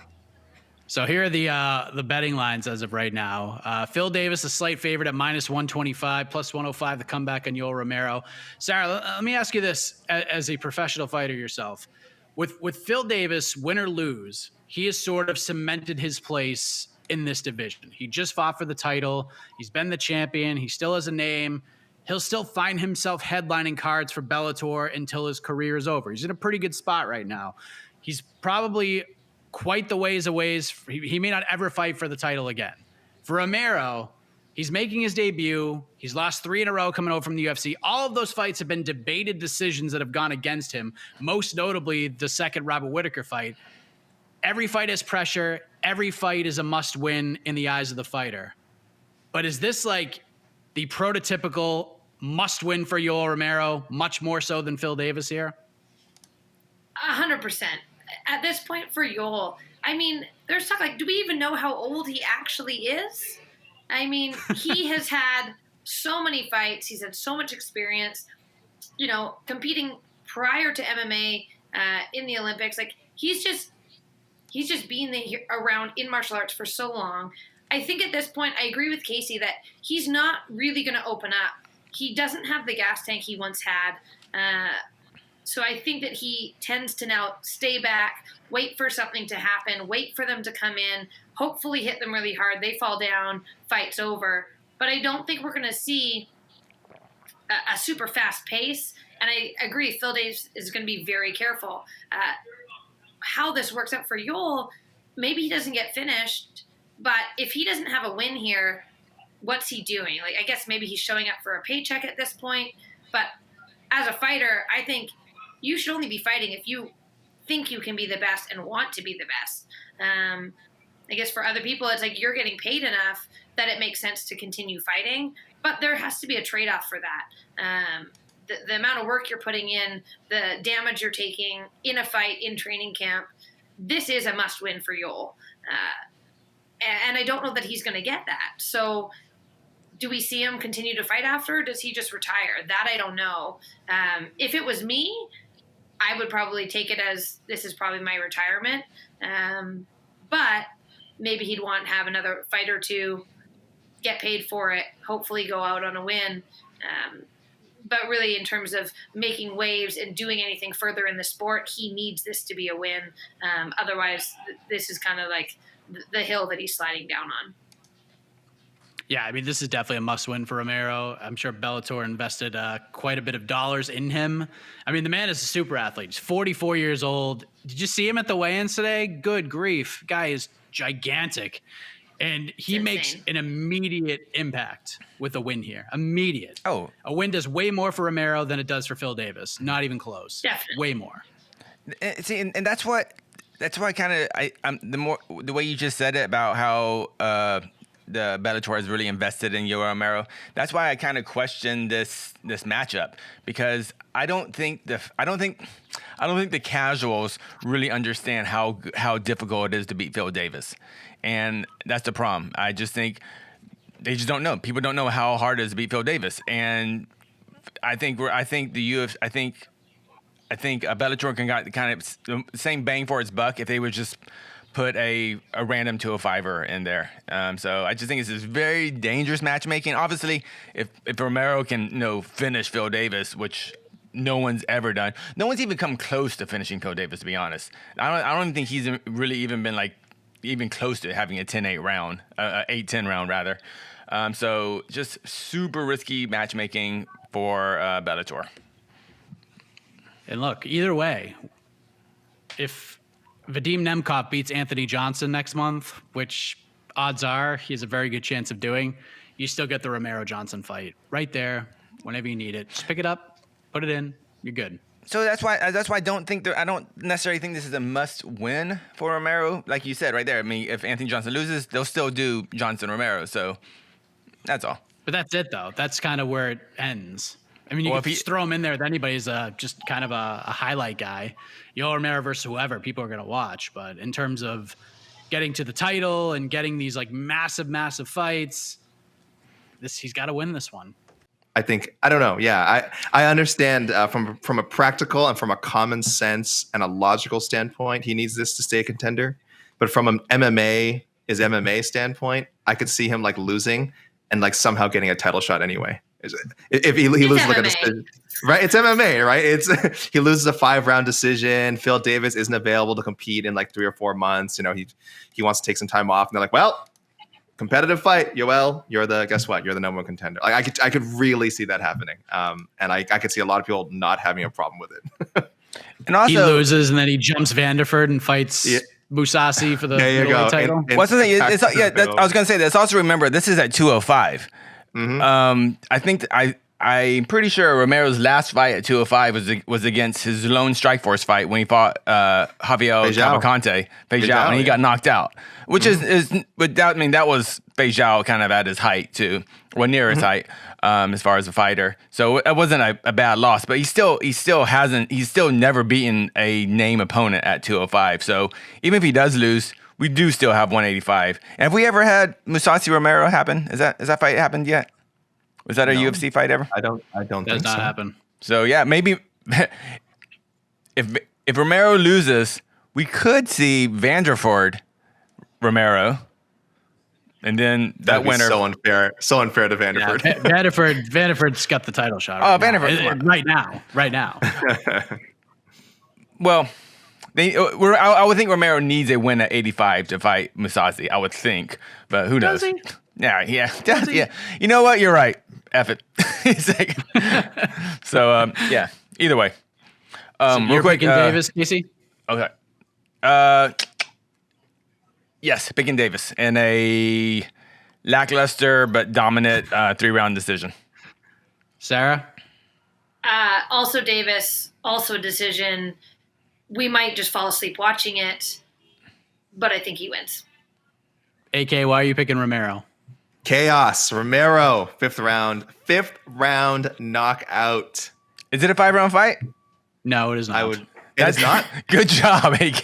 Speaker 4: So here are the betting lines as of right now. Phil Davis, a slight favorite at -125, +105 the comeback on Yoel Romero. Sarah, let me ask you this as a professional fighter yourself. With Phil Davis, win or lose, he has sort of cemented his place in this division. He just fought for the title. He's been the champion. He still has a name. He'll still find himself headlining cards for Bellator until his career is over. He's in a pretty good spot right now. He's probably quite the ways away. He may not ever fight for the title again. For Romero, he's making his debut. He's lost 3 in a row coming over from the UFC. All of those fights have been debated decisions that have gone against him, most notably the second Robert Whittaker fight. Every fight has pressure. Every fight is a must-win in the eyes of the fighter. But is this like the prototypical must-win for Yoel Romero, much more so than Phil Davis here?
Speaker 3: 100%. At this point for Yoel, I mean, there's talk like, do we even know how old he actually is? I mean, he has had so many fights. He's had so much experience, competing prior to MMA in the Olympics. Like, he's just been around in martial arts for so long. I think at this point, I agree with Casey that he's not really going to open up. He doesn't have the gas tank he once had. So I think that he tends to now stay back, wait for something to happen, wait for them to come in, hopefully hit them really hard. They fall down, fight's over. But I don't think we're going to see a super fast pace. And I agree, Phil Davis is going to be very careful. How this works out for Yoel, maybe he doesn't get finished. But if he doesn't have a win here, what's he doing? Like, I guess maybe he's showing up for a paycheck at this point. But as a fighter, I think you should only be fighting if you think you can be the best and want to be the best. I guess for other people, it's like you're getting paid enough that it makes sense to continue fighting. But there has to be a trade-off for that. The amount of work you're putting in, the damage you're taking in a fight, in training camp, this is a must-win for Yoel. And I don't know that he's going to get that. So do we see him continue to fight after? Or does he just retire? That I don't know. If it was me, I would probably take it as this is probably my retirement. But maybe he'd want to have another fight or two, get paid for it, hopefully go out on a win. But really, in terms of making waves and doing anything further in the sport, he needs this to be a win. Otherwise, this is kind of like the hill that he's sliding down on.
Speaker 4: Yeah, I mean, this is definitely a must-win for Romero. I'm sure Bellator invested quite a bit of dollars in him. I mean, the man is a super athlete. He's 44 years old. Did you see him at the weigh-ins today? Good grief. Guy is gigantic. And he makes an immediate impact with a win here. Immediate.
Speaker 2: Oh.
Speaker 4: A win does way more for Romero than it does for Phil Davis. Not even close.
Speaker 3: Definitely.
Speaker 4: Way more.
Speaker 2: See, and that's why kind of the way you just said it about how the Bellator has really invested in Yoel Romero. That's why I kind of question this matchup, because I don't think the casuals really understand how difficult it is to beat Phil Davis. And that's the problem. I just think they just don't know. People don't know how hard it is to beat Phil Davis. And I think Bellator can got kind of the same bang for its buck if they would just put a random 205er in there. So I just think it's this very dangerous matchmaking. Obviously, if Romero can finish Phil Davis, which no one's ever done, no one's even come close to finishing Phil Davis. To be honest, I don't even think he's really even been even close to having a 10-8 round, 8-10 round rather. So just super risky matchmaking for Bellator.
Speaker 4: And look, either way, if Vadim Nemkov beats Anthony Johnson next month, which odds are he has a very good chance of doing, you still get the Romero-Johnson fight right there whenever you need it. Just pick it up, put it in, you're good.
Speaker 2: So that's why I don't necessarily think this is a must win for Romero. Like you said right there. I mean, if Anthony Johnson loses, they'll still do Johnson Romero. So that's all.
Speaker 4: But that's it, though. That's kind of where it ends. I mean, you can just throw him in there with anybody as just kind of a highlight guy. Yoel Romero versus whoever, people are going to watch. But in terms of getting to the title and getting these like massive fights, he's got to win this one.
Speaker 5: I don't know. Yeah, I understand from a practical and from a common sense and a logical standpoint, he needs this to stay a contender. But from an MMA standpoint, I could see him losing and somehow getting a title shot anyway. If he loses a decision, right? It's MMA, right? He loses a 5-round decision. Phil Davis isn't available to compete in 3 or 4 months. He wants to take some time off, and they're like, well, competitive fight, Yoel. Guess what? You're the number one contender. I could really see that happening. And I could see a lot of people not having a problem with it.
Speaker 4: And also, he loses, and then he jumps Vanderford and fights Mousasi for the title.
Speaker 2: What's the thing? I was going to say this. Also, remember, this is at 205. Mm-hmm. I think I'm pretty sure Romero's last fight at 205 was against his lone Strikeforce fight when he fought Javier Cavalcante, and he got knocked out. Which is without, I mean, that was Fei Zhao kind of at his height too, or near his height, as far as a fighter. So it wasn't a bad loss, but he's still never beaten a name opponent at 205. So even if he does lose, we do still have 185. And have we ever had Mousasi Romero happen? Is that fight happened yet? Was that a UFC fight ever?
Speaker 5: I don't think so.
Speaker 4: Does not happen.
Speaker 2: So yeah, maybe if Romero loses, we could see Vanderford Romero, and then that winner.
Speaker 5: So unfair to Vanderford.
Speaker 4: Yeah, Vanderford's got the title shot.
Speaker 2: Vanderford
Speaker 4: right now.
Speaker 2: Well, I would think Romero needs a win at 85 to fight Mousasi. I would think, but who knows?
Speaker 4: Does he?
Speaker 2: Yeah. Yeah. You know what? You're right. F it. So yeah. Either way.
Speaker 4: You're picking Davis, Casey?
Speaker 2: Okay. Yes, picking Davis in a lackluster but dominant 3-round decision.
Speaker 4: Sarah?
Speaker 3: Also Davis, also a decision. We might just fall asleep watching it, but I think he wins.
Speaker 4: AK, why are you picking Romero?
Speaker 5: Chaos. Romero, 5th round knockout.
Speaker 2: Is it a 5-round fight?
Speaker 4: No, it is not.
Speaker 5: That's not.
Speaker 2: Good job, AK.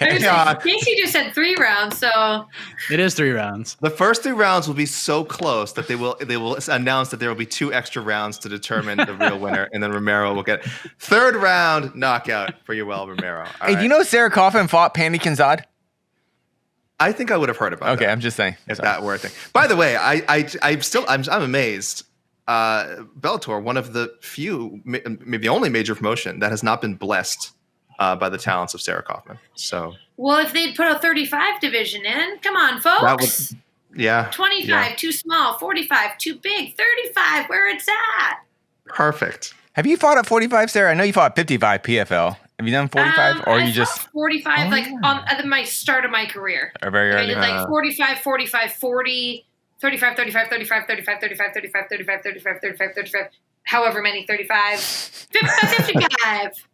Speaker 3: Casey just said 3 rounds, so
Speaker 4: It is 3 rounds.
Speaker 5: The first 3 rounds will be so close that they will announce that there will be 2 extra rounds to determine the real winner, and then Romero will get 3rd round knockout for Yoel Romero.
Speaker 2: Hey, do you know Sarah Kaufman fought Pandy Kinzad?
Speaker 5: I think I would have heard about that.
Speaker 2: Okay, I'm just saying.
Speaker 5: If that were a thing. By the way, I'm amazed. Bellator, one of the few, maybe the only major promotion that has not been blessed by the talents of Sarah Kaufman. So,
Speaker 3: well, if they'd put a 35 division in, come on, folks.
Speaker 5: That would,
Speaker 3: 25 too small, 45 too big, 35 where it's at.
Speaker 5: Perfect.
Speaker 2: Have you fought at 45, Sarah? I know you fought 55 PFL. Have you done 45, or you just
Speaker 3: 45 at my start of my career?
Speaker 2: Or very early.
Speaker 3: I did like 45, 45, 40, 35, 35, 35, 35, 35, 35, 35, 35, 35, 35, however many 35, 55.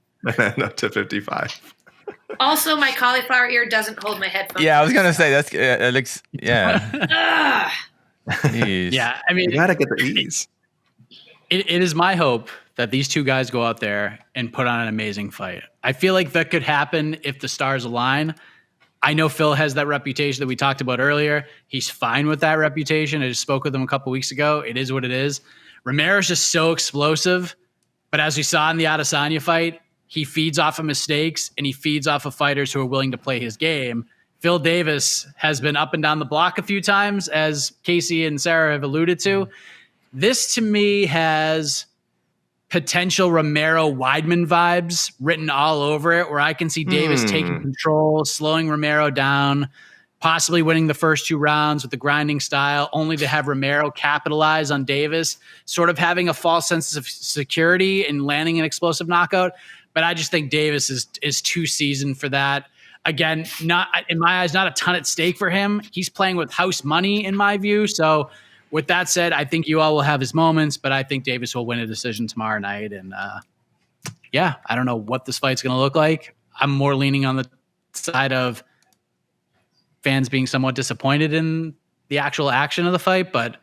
Speaker 5: Up to 55.
Speaker 3: Also, my cauliflower ear doesn't hold my headphones.
Speaker 2: Yeah, I was gonna say that's it looks yeah.
Speaker 4: Yeah, I mean,
Speaker 5: you gotta get the ease.
Speaker 4: It is my hope that these 2 guys go out there and put on an amazing fight. I feel like that could happen if the stars align. I know Phil has that reputation that we talked about earlier. He's fine with that reputation. I just spoke with him a couple weeks ago. It is what it is. Romero's just so explosive, but as we saw in the Adesanya fight, he feeds off of mistakes and he feeds off of fighters who are willing to play his game. Phil Davis has been up and down the block a few times, as Casey and Sarah have alluded to. This to me has potential Romero Weidman vibes written all over it, where I can see Davis taking control, slowing Romero down, possibly winning the first 2 rounds with the grinding style, only to have Romero capitalize on Davis, sort of having a false sense of security and landing an explosive knockout. But I just think Davis is too seasoned for that. Again, not in my eyes, not a ton at stake for him. He's playing with house money in my view. So with that said, I think Yoel will have his moments, but I think Davis will win a decision tomorrow night. And I don't know what this fight's going to look like. I'm more leaning on the side of fans being somewhat disappointed in the actual action of the fight, but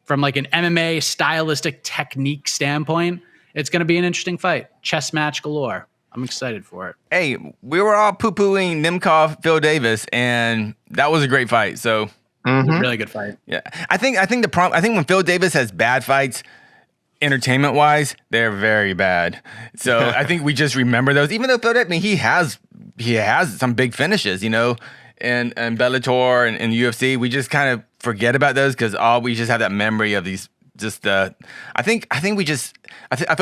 Speaker 4: from like an MMA stylistic technique standpoint, it's going to be an interesting fight. Chess match galore. I'm excited for it.
Speaker 2: Hey, we were all poo-pooing Nemkov, Phil Davis, and that was a great fight. So
Speaker 4: really good fight.
Speaker 2: Yeah, I think when Phil Davis has bad fights, entertainment wise, they're very bad. So I think we just remember those. Even though Phil Davis, he has some big finishes, and Bellator and UFC, we just kind of forget about those because we just have that memory of these. I feel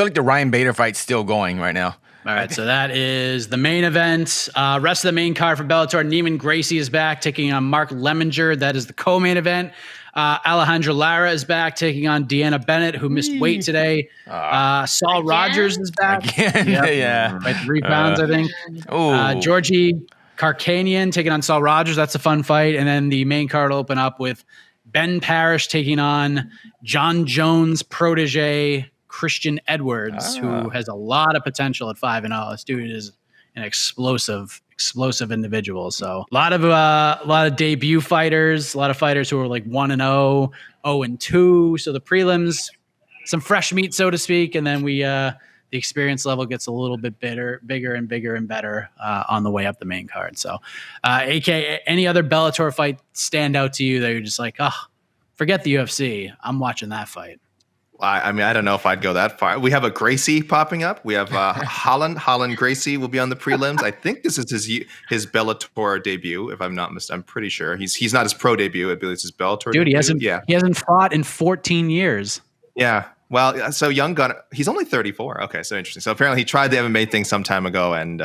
Speaker 2: like the Ryan Bader fight's still going right now.
Speaker 4: All right, so that is the main event. Rest of the main card for Bellator, Neiman Gracie is back taking on Mark Lemminger. That is the co-main event. Alejandra Lara is back taking on Deanna Bennett, who missed weight today. Saul Rogers is back.
Speaker 2: Again?
Speaker 4: Yep.
Speaker 2: Yeah.
Speaker 4: By 3 pounds, I think. Georgie Karkanian taking on Saul Rogers. That's a fun fight. And then the main card will open up with Ben Parrish taking on John Jones' protege, Christian Edwards, who has a lot of potential at 5-0. This dude is an explosive individual. So a lot of debut fighters, a lot of fighters who are like 1-0, 0-2. So the prelims, some fresh meat, so to speak, and then the experience level gets a little bit bigger and better on the way up the main card. So, AK, any other Bellator fight stand out to you that you're just like, forget the UFC, I'm watching that fight?
Speaker 5: I mean, I don't know if I'd go that far. We have a Gracie popping up. We have Holland Gracie will be on the prelims. I think this is his Bellator debut, if I'm not mistaken. I'm pretty sure he's not his pro debut. I believe it's his Bellator debut.
Speaker 4: He hasn't fought in 14 years.
Speaker 5: Yeah. Well, so young gun. He's only 34. Okay, so interesting. So apparently he tried the MMA thing some time ago, and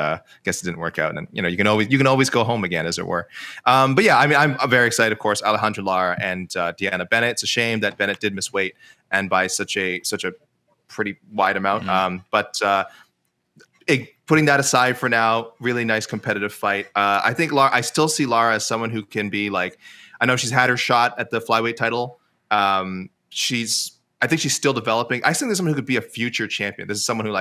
Speaker 5: guess it didn't work out. And you can always go home again, as it were. But yeah, I mean, I'm very excited. Of course, Alejandra Lara and Deanna Bennett. It's a shame that Bennett did miss weight, and by such a pretty wide amount. But putting that aside for now, really nice competitive fight. I think I still see Lara as someone who can be like. I know she's had her shot at the flyweight title. I think she's still developing. I think there's someone who could be a future champion. This is someone who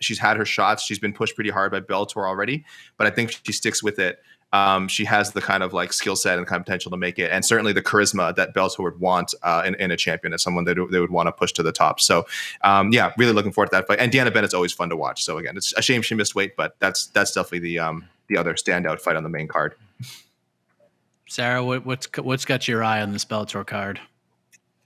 Speaker 5: she's had her shots. She's been pushed pretty hard by Bellator already, but I think she sticks with it. She has the kind of like skill set and kind of potential to make it, and certainly the charisma that Bellator would want in a champion, as someone that they would want to push to the top. So, yeah, really looking forward to that fight. And Deanna Bennett's always fun to watch. So again, it's a shame she missed weight, but that's definitely the other standout fight on the main card.
Speaker 4: Sarah, what's got your eye on this Bellator card?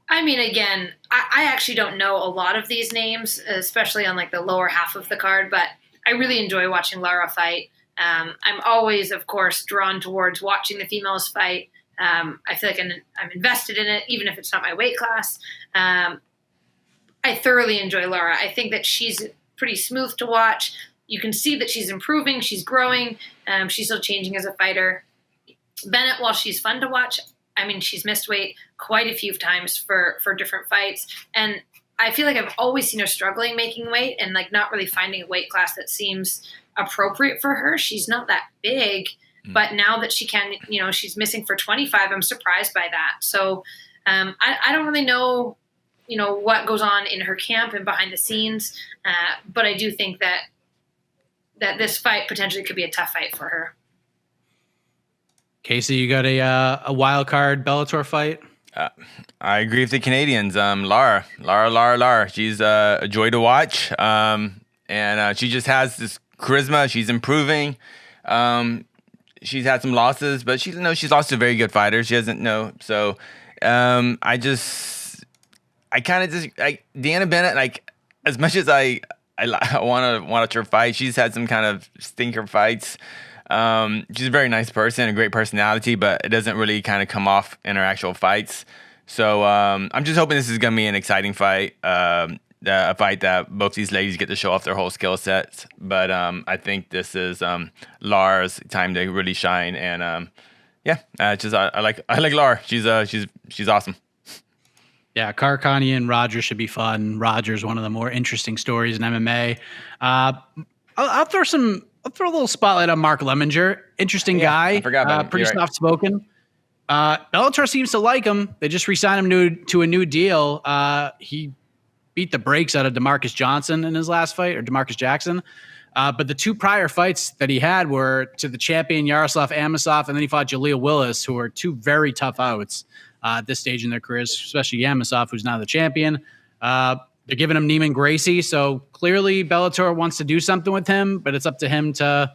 Speaker 3: I mean, again, I actually don't know a lot of these names, especially on like the lower half of the card, but I really enjoy watching Lara fight. I'm always, of course, drawn towards watching the females fight. I feel like I'm invested in it, even if it's not my weight class. I thoroughly enjoy Lara. I think that she's pretty smooth to watch. You can see that she's improving, she's growing, she's still changing as a fighter. Bennett, while she's fun to watch, I mean, she's missed weight quite a few times for different fights. And I feel like I've always seen her struggling making weight and like not really finding a weight class that seems appropriate for her. She's not that big, but now that she can, she's missing for 25, I'm surprised by that. So I don't really know, what goes on in her camp and behind the scenes. But I do think that this fight potentially could be a tough fight for her.
Speaker 4: Casey, you got a wild card Bellator fight?
Speaker 2: I agree with the Canadians. Lara. She's a joy to watch. And she just has this charisma. She's improving. She's had some losses, but she's lost to very good fighters. She doesn't know. So Deanna Bennett, like, as much as I want to watch her fight, she's had some kind of stinker fights. She's a very nice person, a great personality, but it doesn't really kind of come off in her actual fights. So I'm just hoping this is going to be an exciting fight, a fight that both these ladies get to show off their whole skill sets. But I think this is Lara's time to really shine. And I like Lara. She's awesome.
Speaker 4: Yeah, Karakani and Rogers should be fun. Rogers, one of the more interesting stories in MMA. I'll throw a little spotlight on Mark Lemminger. Interesting guy.
Speaker 2: I forgot about him.
Speaker 4: Pretty soft-spoken. Bellator seems to like him. They just re-signed him to a new deal. He beat the brakes out of DeMarcus Johnson in his last fight, or DeMarcus Jackson. But the two prior fights that he had were to the champion Yaroslav Amosov, and then he fought Jaleel Willis, who are two very tough outs at this stage in their careers, especially Amosov, who's now the champion. They're giving him Neiman Gracie, so clearly Bellator wants to do something with him, but it's up to him to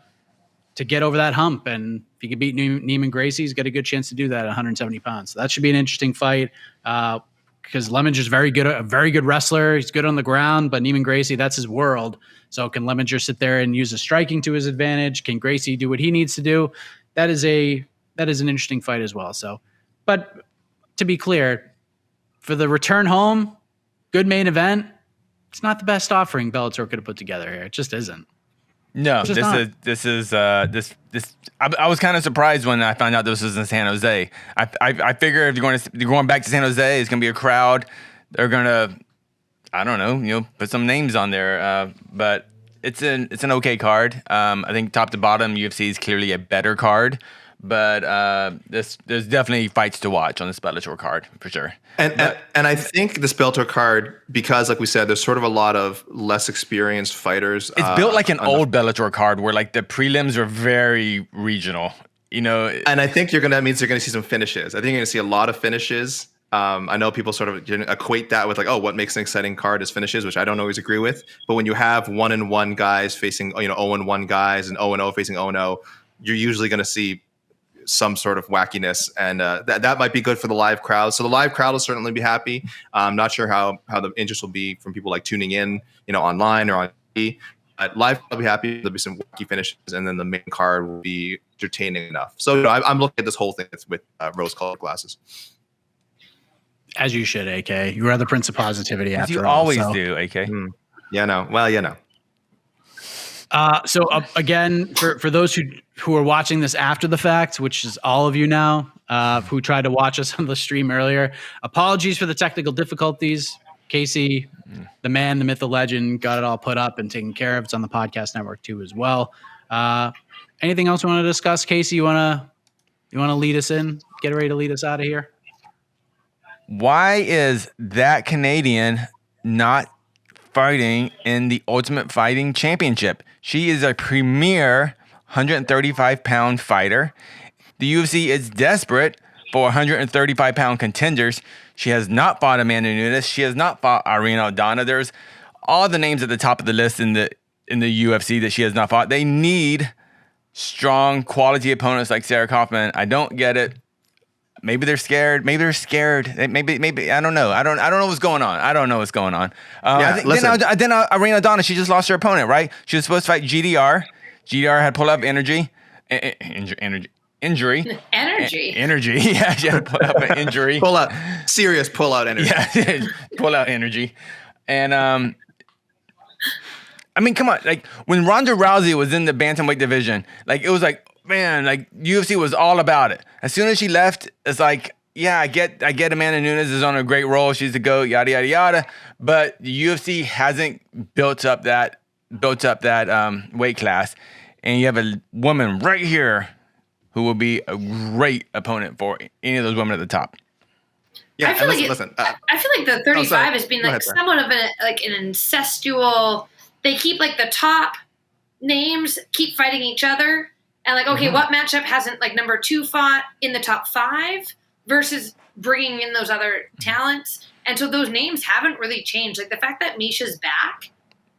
Speaker 4: get over that hump. And if he could beat Neiman Gracie, he's got a good chance to do that at 170 pounds. So that should be an interesting fight because Lemminger's a very good wrestler. He's good on the ground, but Neiman Gracie, that's his world. So can Lemminger sit there and use the striking to his advantage? Can Gracie do what he needs to do? That is an interesting fight as well. So, but to be clear, for the return home, good main event, it's not the best offering Bellator could have put together here. It just isn't.
Speaker 2: No, this I was kind of surprised when I found out this was in San Jose. I figure if you're going back to San Jose, it's gonna be a crowd. They're gonna, I don't know, put some names on there. But it's an okay card. I think top to bottom, UFC is clearly a better card. But there's definitely fights to watch on this Bellator card for sure.
Speaker 5: And I think this Bellator card, because like we said, there's sort of a lot of less experienced fighters.
Speaker 2: It's built like an old Bellator card where like the prelims are very regional,
Speaker 5: And I think that means you're going to see some finishes. I think you're going to see a lot of finishes. I know people sort of equate that with like, oh, what makes an exciting card is finishes, which I don't always agree with. But when you have 1-1 guys facing 0-1 guys and 0-0 facing 0-0, you're usually going to see some sort of wackiness, and that might be good for the live crowd. So the live crowd will certainly be happy. I'm not sure how the interest will be from people like tuning in, online or on TV. But live crowd will be happy. There'll be some wacky finishes, and then the main card will be entertaining enough. So I'm looking at this whole thing with rose-colored glasses.
Speaker 4: As you should, AK. You are the prince of positivity. After
Speaker 2: you
Speaker 4: all,
Speaker 2: always
Speaker 4: so.
Speaker 2: do, AK.
Speaker 5: Yeah, no. Well,
Speaker 4: So again, for those who are watching this after the fact, which is all of you now, who tried to watch us on the stream earlier, apologies for the technical difficulties. Casey, the man, the myth, the legend, got it all put up and taken care of. It's on the podcast network too as well. Anything else you want to discuss, Casey? You want to lead us in? Get ready to lead us out of here.
Speaker 2: Why is that Canadian not fighting in the Ultimate Fighting Championship? She is a premier 135-pound fighter. The UFC is desperate for 135-pound contenders. She has not fought Amanda Nunes. She has not fought Irene Aldana. There's all the names at the top of the list in the UFC that she has not fought. They need strong, quality opponents like Sarah Kaufman. I don't get it. Maybe they're scared. Maybe I don't know. I don't know what's going on. I don't know what's going on. Then Irene Aldana, she just lost her opponent, right? She was supposed to fight GDR. GDR had pull-up energy. Injury. Energy. Yeah, she had to pull up an injury.
Speaker 5: Serious pull-out energy.
Speaker 2: Yeah, pull-out energy. And I mean, come on. Like, when Ronda Rousey was in the bantamweight division, like, it was like, man, like, UFC was all about it. As soon as she left, it's like, yeah, I get Amanda Nunes is on a great roll. She's the GOAT, yada, yada, yada. But the UFC hasn't built up that weight class. And you have a woman right here who will be a great opponent for any of those women at the top.
Speaker 5: Yeah,
Speaker 3: I feel like the 35 has been like somewhat of an incestual. They keep like the top names keep fighting each other, and like, okay, what matchup hasn't like number 2 fought in the top 5 versus bringing in those other talents, and so those names haven't really changed. Like the fact that Misha's back,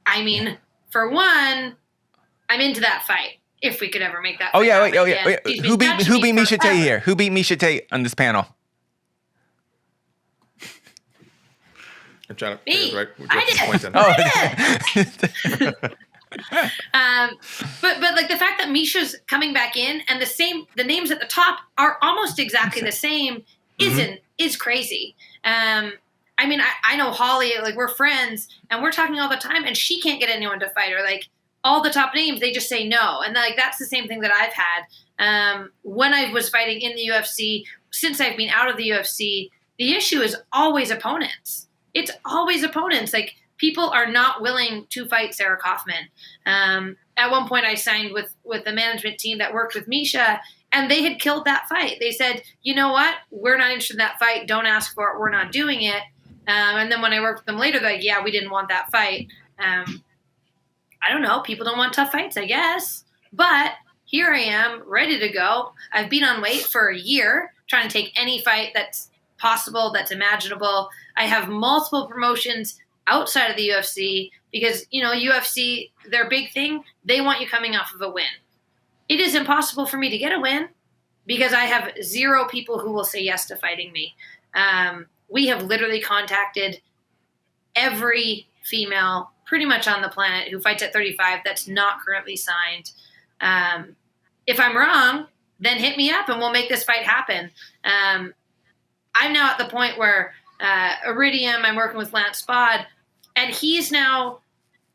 Speaker 3: I mean, for one, I'm into that fight. If we could ever make that.
Speaker 2: Wait. Who beat Misha Tate here? Who beat Misha Tate on this panel?
Speaker 5: I'm trying to.
Speaker 3: Me.
Speaker 5: Right.
Speaker 3: I did. But like the fact that Misha's coming back in and the names at the top are almost exactly the same is crazy. I mean, I know Holly, like we're friends and we're talking all the time, and she can't get anyone to fight her. Like, all the top names, they just say no. And like that's the same thing that I've had. When I was fighting in the UFC, since I've been out of the UFC, the issue is always opponents. It's always opponents. Like, people are not willing to fight Sarah Kaufman. At one point I signed with the management team that worked with Misha, and they had killed that fight. They said, you know what? We're not interested in that fight. Don't ask for it. We're not doing it. And then when I worked with them later, they're like, yeah, we didn't want that fight. I don't know. People don't want tough fights, I guess. But here I am, ready to go. I've been on weight for a year, trying to take any fight that's possible, that's imaginable. I have multiple promotions outside of the UFC because, you know, UFC, their big thing, they want you coming off of a win. It is impossible for me to get a win because I have 0 people who will say yes to fighting me. We have literally contacted every female pretty much on the planet who fights at 35 that's not currently signed. If I'm wrong, then hit me up and we'll make this fight happen. I'm now at the point where Iridium, I'm working with Lance Spod, and he's now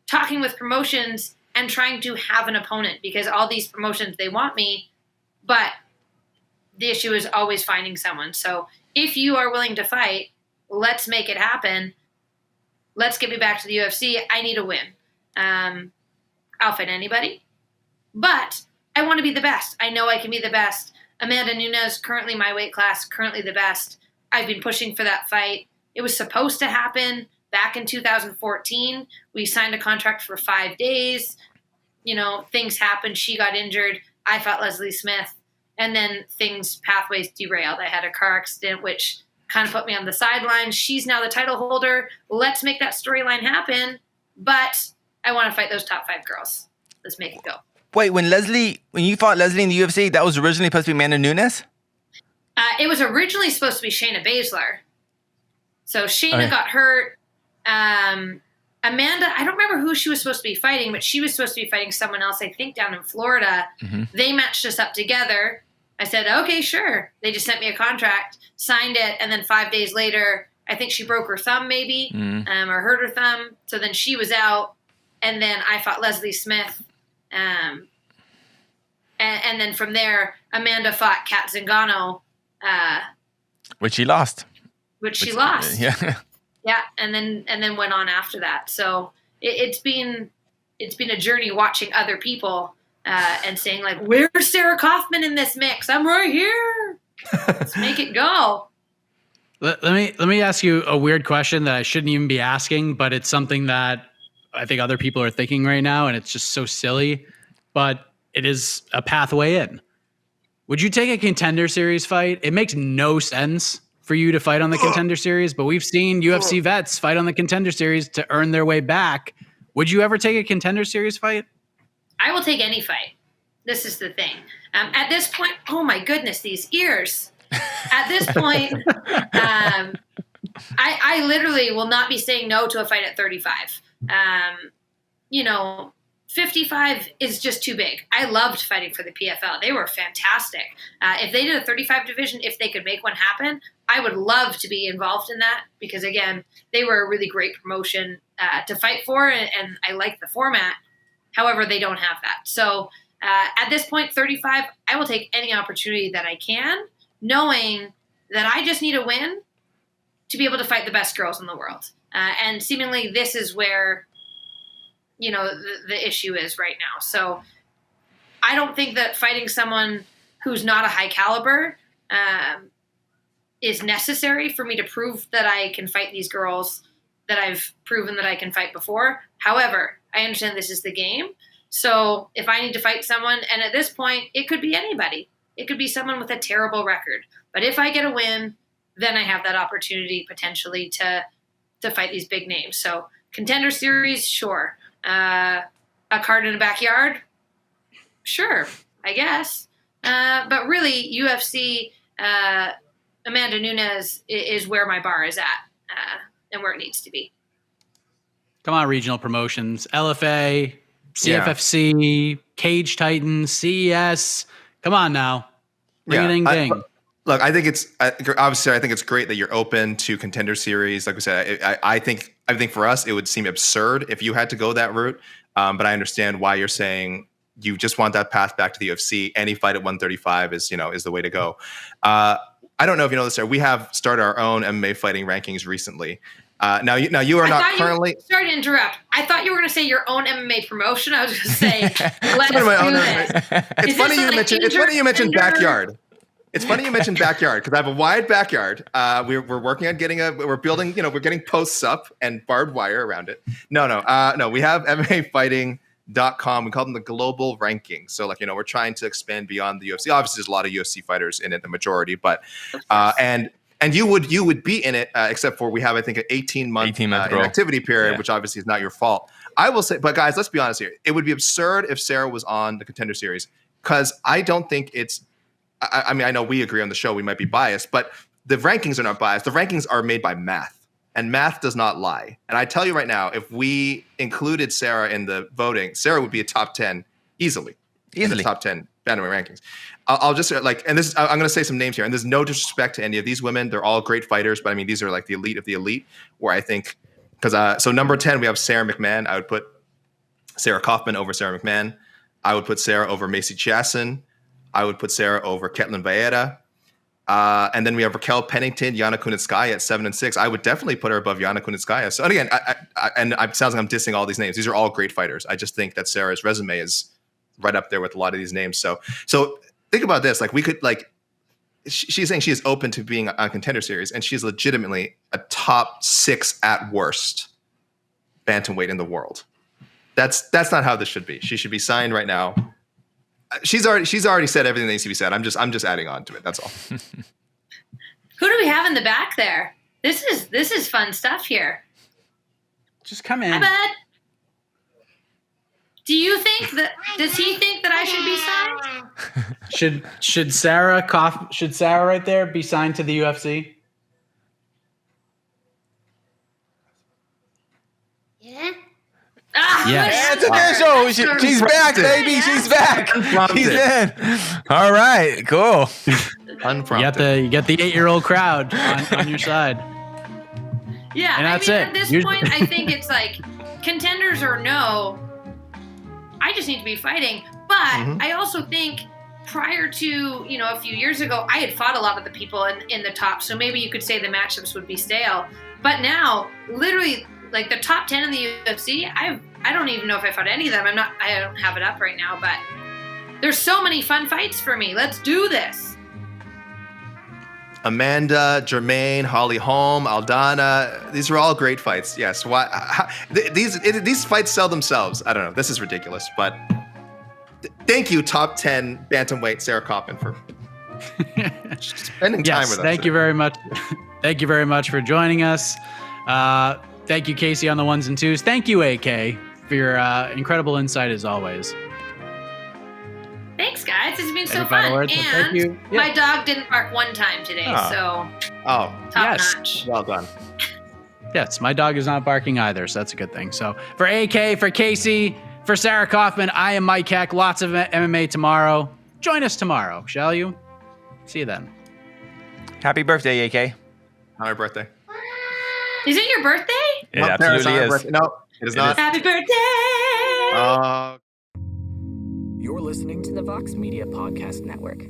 Speaker 3: talking with promotions and trying to have an opponent because all these promotions, they want me, but the issue is always finding someone. So if you are willing to fight, let's make it happen. Let's get me back to the UFC. I need a win. I'll fight anybody, but I want to be the best. I know I can be the best. Amanda Nunes, currently my weight class, currently the best. I've been pushing for that fight. It was supposed to happen back in 2014. We signed a contract for 5 days. You know, things happened. She got injured. I fought Leslie Smith. And then pathways derailed. I had a car accident, which kind of put me on the sidelines. She's now the title holder. Let's make that storyline happen. But I want to fight those top 5 girls. Let's make it go.
Speaker 2: Wait, when you fought Leslie in the UFC, that was originally supposed to be Amanda Nunes?
Speaker 3: It was originally supposed to be Shayna Baszler. So Shayna got hurt. Amanda, I don't remember who she was supposed to be fighting, but she was supposed to be fighting someone else, I think, down in Florida. Mm-hmm. They matched us up together. I said, okay, sure. They just sent me a contract, signed it, and then 5 days later, I think she broke her thumb maybe, or hurt her thumb. So then she was out, and then I fought Leslie Smith. And then from there, Amanda fought Kat Zingano.
Speaker 2: Which she lost.
Speaker 3: She lost.
Speaker 2: Yeah.
Speaker 3: Yeah, and then went on after that. So it's been a journey watching other people and saying like, "Where's Sarah Kaufman in this mix? I'm right here. Let's make it go."
Speaker 4: Let me ask you a weird question that I shouldn't even be asking, but it's something that I think other people are thinking right now, and it's just so silly. But it is a pathway in. Would you take a Contender Series fight? It makes no sense for you to fight on the Contender Series, but we've seen UFC vets fight on the Contender Series to earn their way back. Would you ever take a Contender Series fight?
Speaker 3: I will take any fight. This is the thing. At this point, oh my goodness, these ears. At this point, I literally will not be saying no to a fight at 35. 55 is just too big. I loved fighting for the PFL. They were fantastic. If they did a 35 division, if they could make one happen, I would love to be involved in that because, again, they were a really great promotion to fight for, and I like the format. However, they don't have that. So at this point, 35, I will take any opportunity that I can, knowing that I just need a win to be able to fight the best girls in the world. And seemingly this is where the issue is right now. So I don't think that fighting someone who's not a high caliber is necessary for me to prove that I can fight these girls that I've proven that I can fight before. However, I understand this is the game. So if I need to fight someone, and at this point, it could be anybody. It could be someone with a terrible record. But if I get a win, then I have that opportunity potentially to fight these big names. So Contender Series, sure. A card in a backyard? Sure, I guess. But really, UFC, Amanda Nunes is where my bar is at and where it needs to be.
Speaker 4: Come on, regional promotions. LFA, CFFC, Cage Titans, CES. Come on now. Ring a ding.
Speaker 5: Look, I think it's obviously. I think it's great that you're open to Contender Series. Like we said, I think for us it would seem absurd if you had to go that route. But I understand why you're saying you just want that path back to the UFC. Any fight at 135 is the way to go. I don't know if you know this, Sarah. We have started our own MMA fighting rankings recently. Now you are not currently.
Speaker 3: Sorry to interrupt. I thought you were going to say your own MMA promotion. I was going to say, let's do this.
Speaker 5: It's funny you mentioned backyard. It's funny you mentioned backyard because I have a wide backyard. We're working on we're building, we're getting posts up and barbed wire around it. No. We have MMAfighting.com. We call them the global rankings. So we're trying to expand beyond the UFC. Obviously, there's a lot of UFC fighters in it, the majority, but and you would be in it except for we have, I think, an 18-month inactivity period, which obviously is not your fault. I will say, but guys, let's be honest here. It would be absurd if Sarah was on the Contender Series because I don't think it's. I mean, I know we agree on the show. We might be biased, but the rankings are not biased. The rankings are made by math, and math does not lie. And I tell you right now, if we included Sarah in the voting, Sarah would be a top 10 easily. In the top 10 bantamweight rankings. I'll just and this I'm going to say some names here, and there's no disrespect to any of these women. They're all great fighters, but I mean, these are like the elite of the elite. Where I think so number 10 we have Sarah McMahon. I would put Sarah Kaufman over Sarah McMahon. I would put Sarah over Macy Chiasson. I would put Sarah over Ketlin Vieira. And then we have Raquel Pennington, Yana Kunitskaya at 7 and 6. I would definitely put her above Yana Kunitskaya. So, and again, it sounds like I'm dissing all these names. These are all great fighters. I just think that Sarah's resume is right up there with a lot of these names. So think about this. We could she's saying she is open to being on Contender Series, and she's legitimately a top 6 at worst bantamweight in the world. That's not how this should be. She should be signed right now. She's already said everything that needs to be said. I'm just adding on to it. That's all.
Speaker 3: Who do we have in the back there? This is fun stuff here.
Speaker 4: Just come in.
Speaker 3: Hi, bud. Does he think that I should be signed?
Speaker 4: Should Sarah right there be signed to the UFC?
Speaker 3: Yeah.
Speaker 4: Yes.
Speaker 2: It's official. She's back, baby. She's back. She's in. All right. Cool.
Speaker 4: You get the 8-year-old crowd on your side.
Speaker 3: Yeah.
Speaker 4: And that's it.
Speaker 3: At this point, I think it's contenders or no, I just need to be fighting. But I also think prior to, a few years ago, I had fought a lot of the people in the top. So maybe you could say the matchups would be stale. But now, literally, the top 10 in the UFC, I don't even know if I fought any of them. I don't have it up right now, but there's so many fun fights for me. Let's do this.
Speaker 5: Amanda, Jermaine, Holly Holm, Aldana, these are all great fights. Yes. These fights sell themselves. I don't know. This is ridiculous, but thank you, top 10 bantamweight Sarah Kaufman, for spending time with us.
Speaker 4: Thank you very much. Thank you very much for joining us. Thank you, Casey, on the ones and twos. Thank you, AK, for your incredible insight as always.
Speaker 3: Thanks, guys. This has been so
Speaker 4: final
Speaker 3: fun.
Speaker 4: words?
Speaker 3: And
Speaker 4: Thank you. Yeah.
Speaker 3: my dog didn't bark one time today, so top notch.
Speaker 5: Well done.
Speaker 4: Yes, my dog is not barking either, so that's a good thing. So for AK, for Casey, for Sarah Kaufman, I am Mike Heck. Lots of MMA tomorrow. Join us tomorrow, shall you? See you then.
Speaker 2: Happy birthday, AK.
Speaker 5: Happy birthday.
Speaker 3: Is it your birthday?
Speaker 2: It absolutely is.
Speaker 5: No, it is not.
Speaker 3: Happy birthday!
Speaker 1: You're listening to the Vox Media Podcast Network.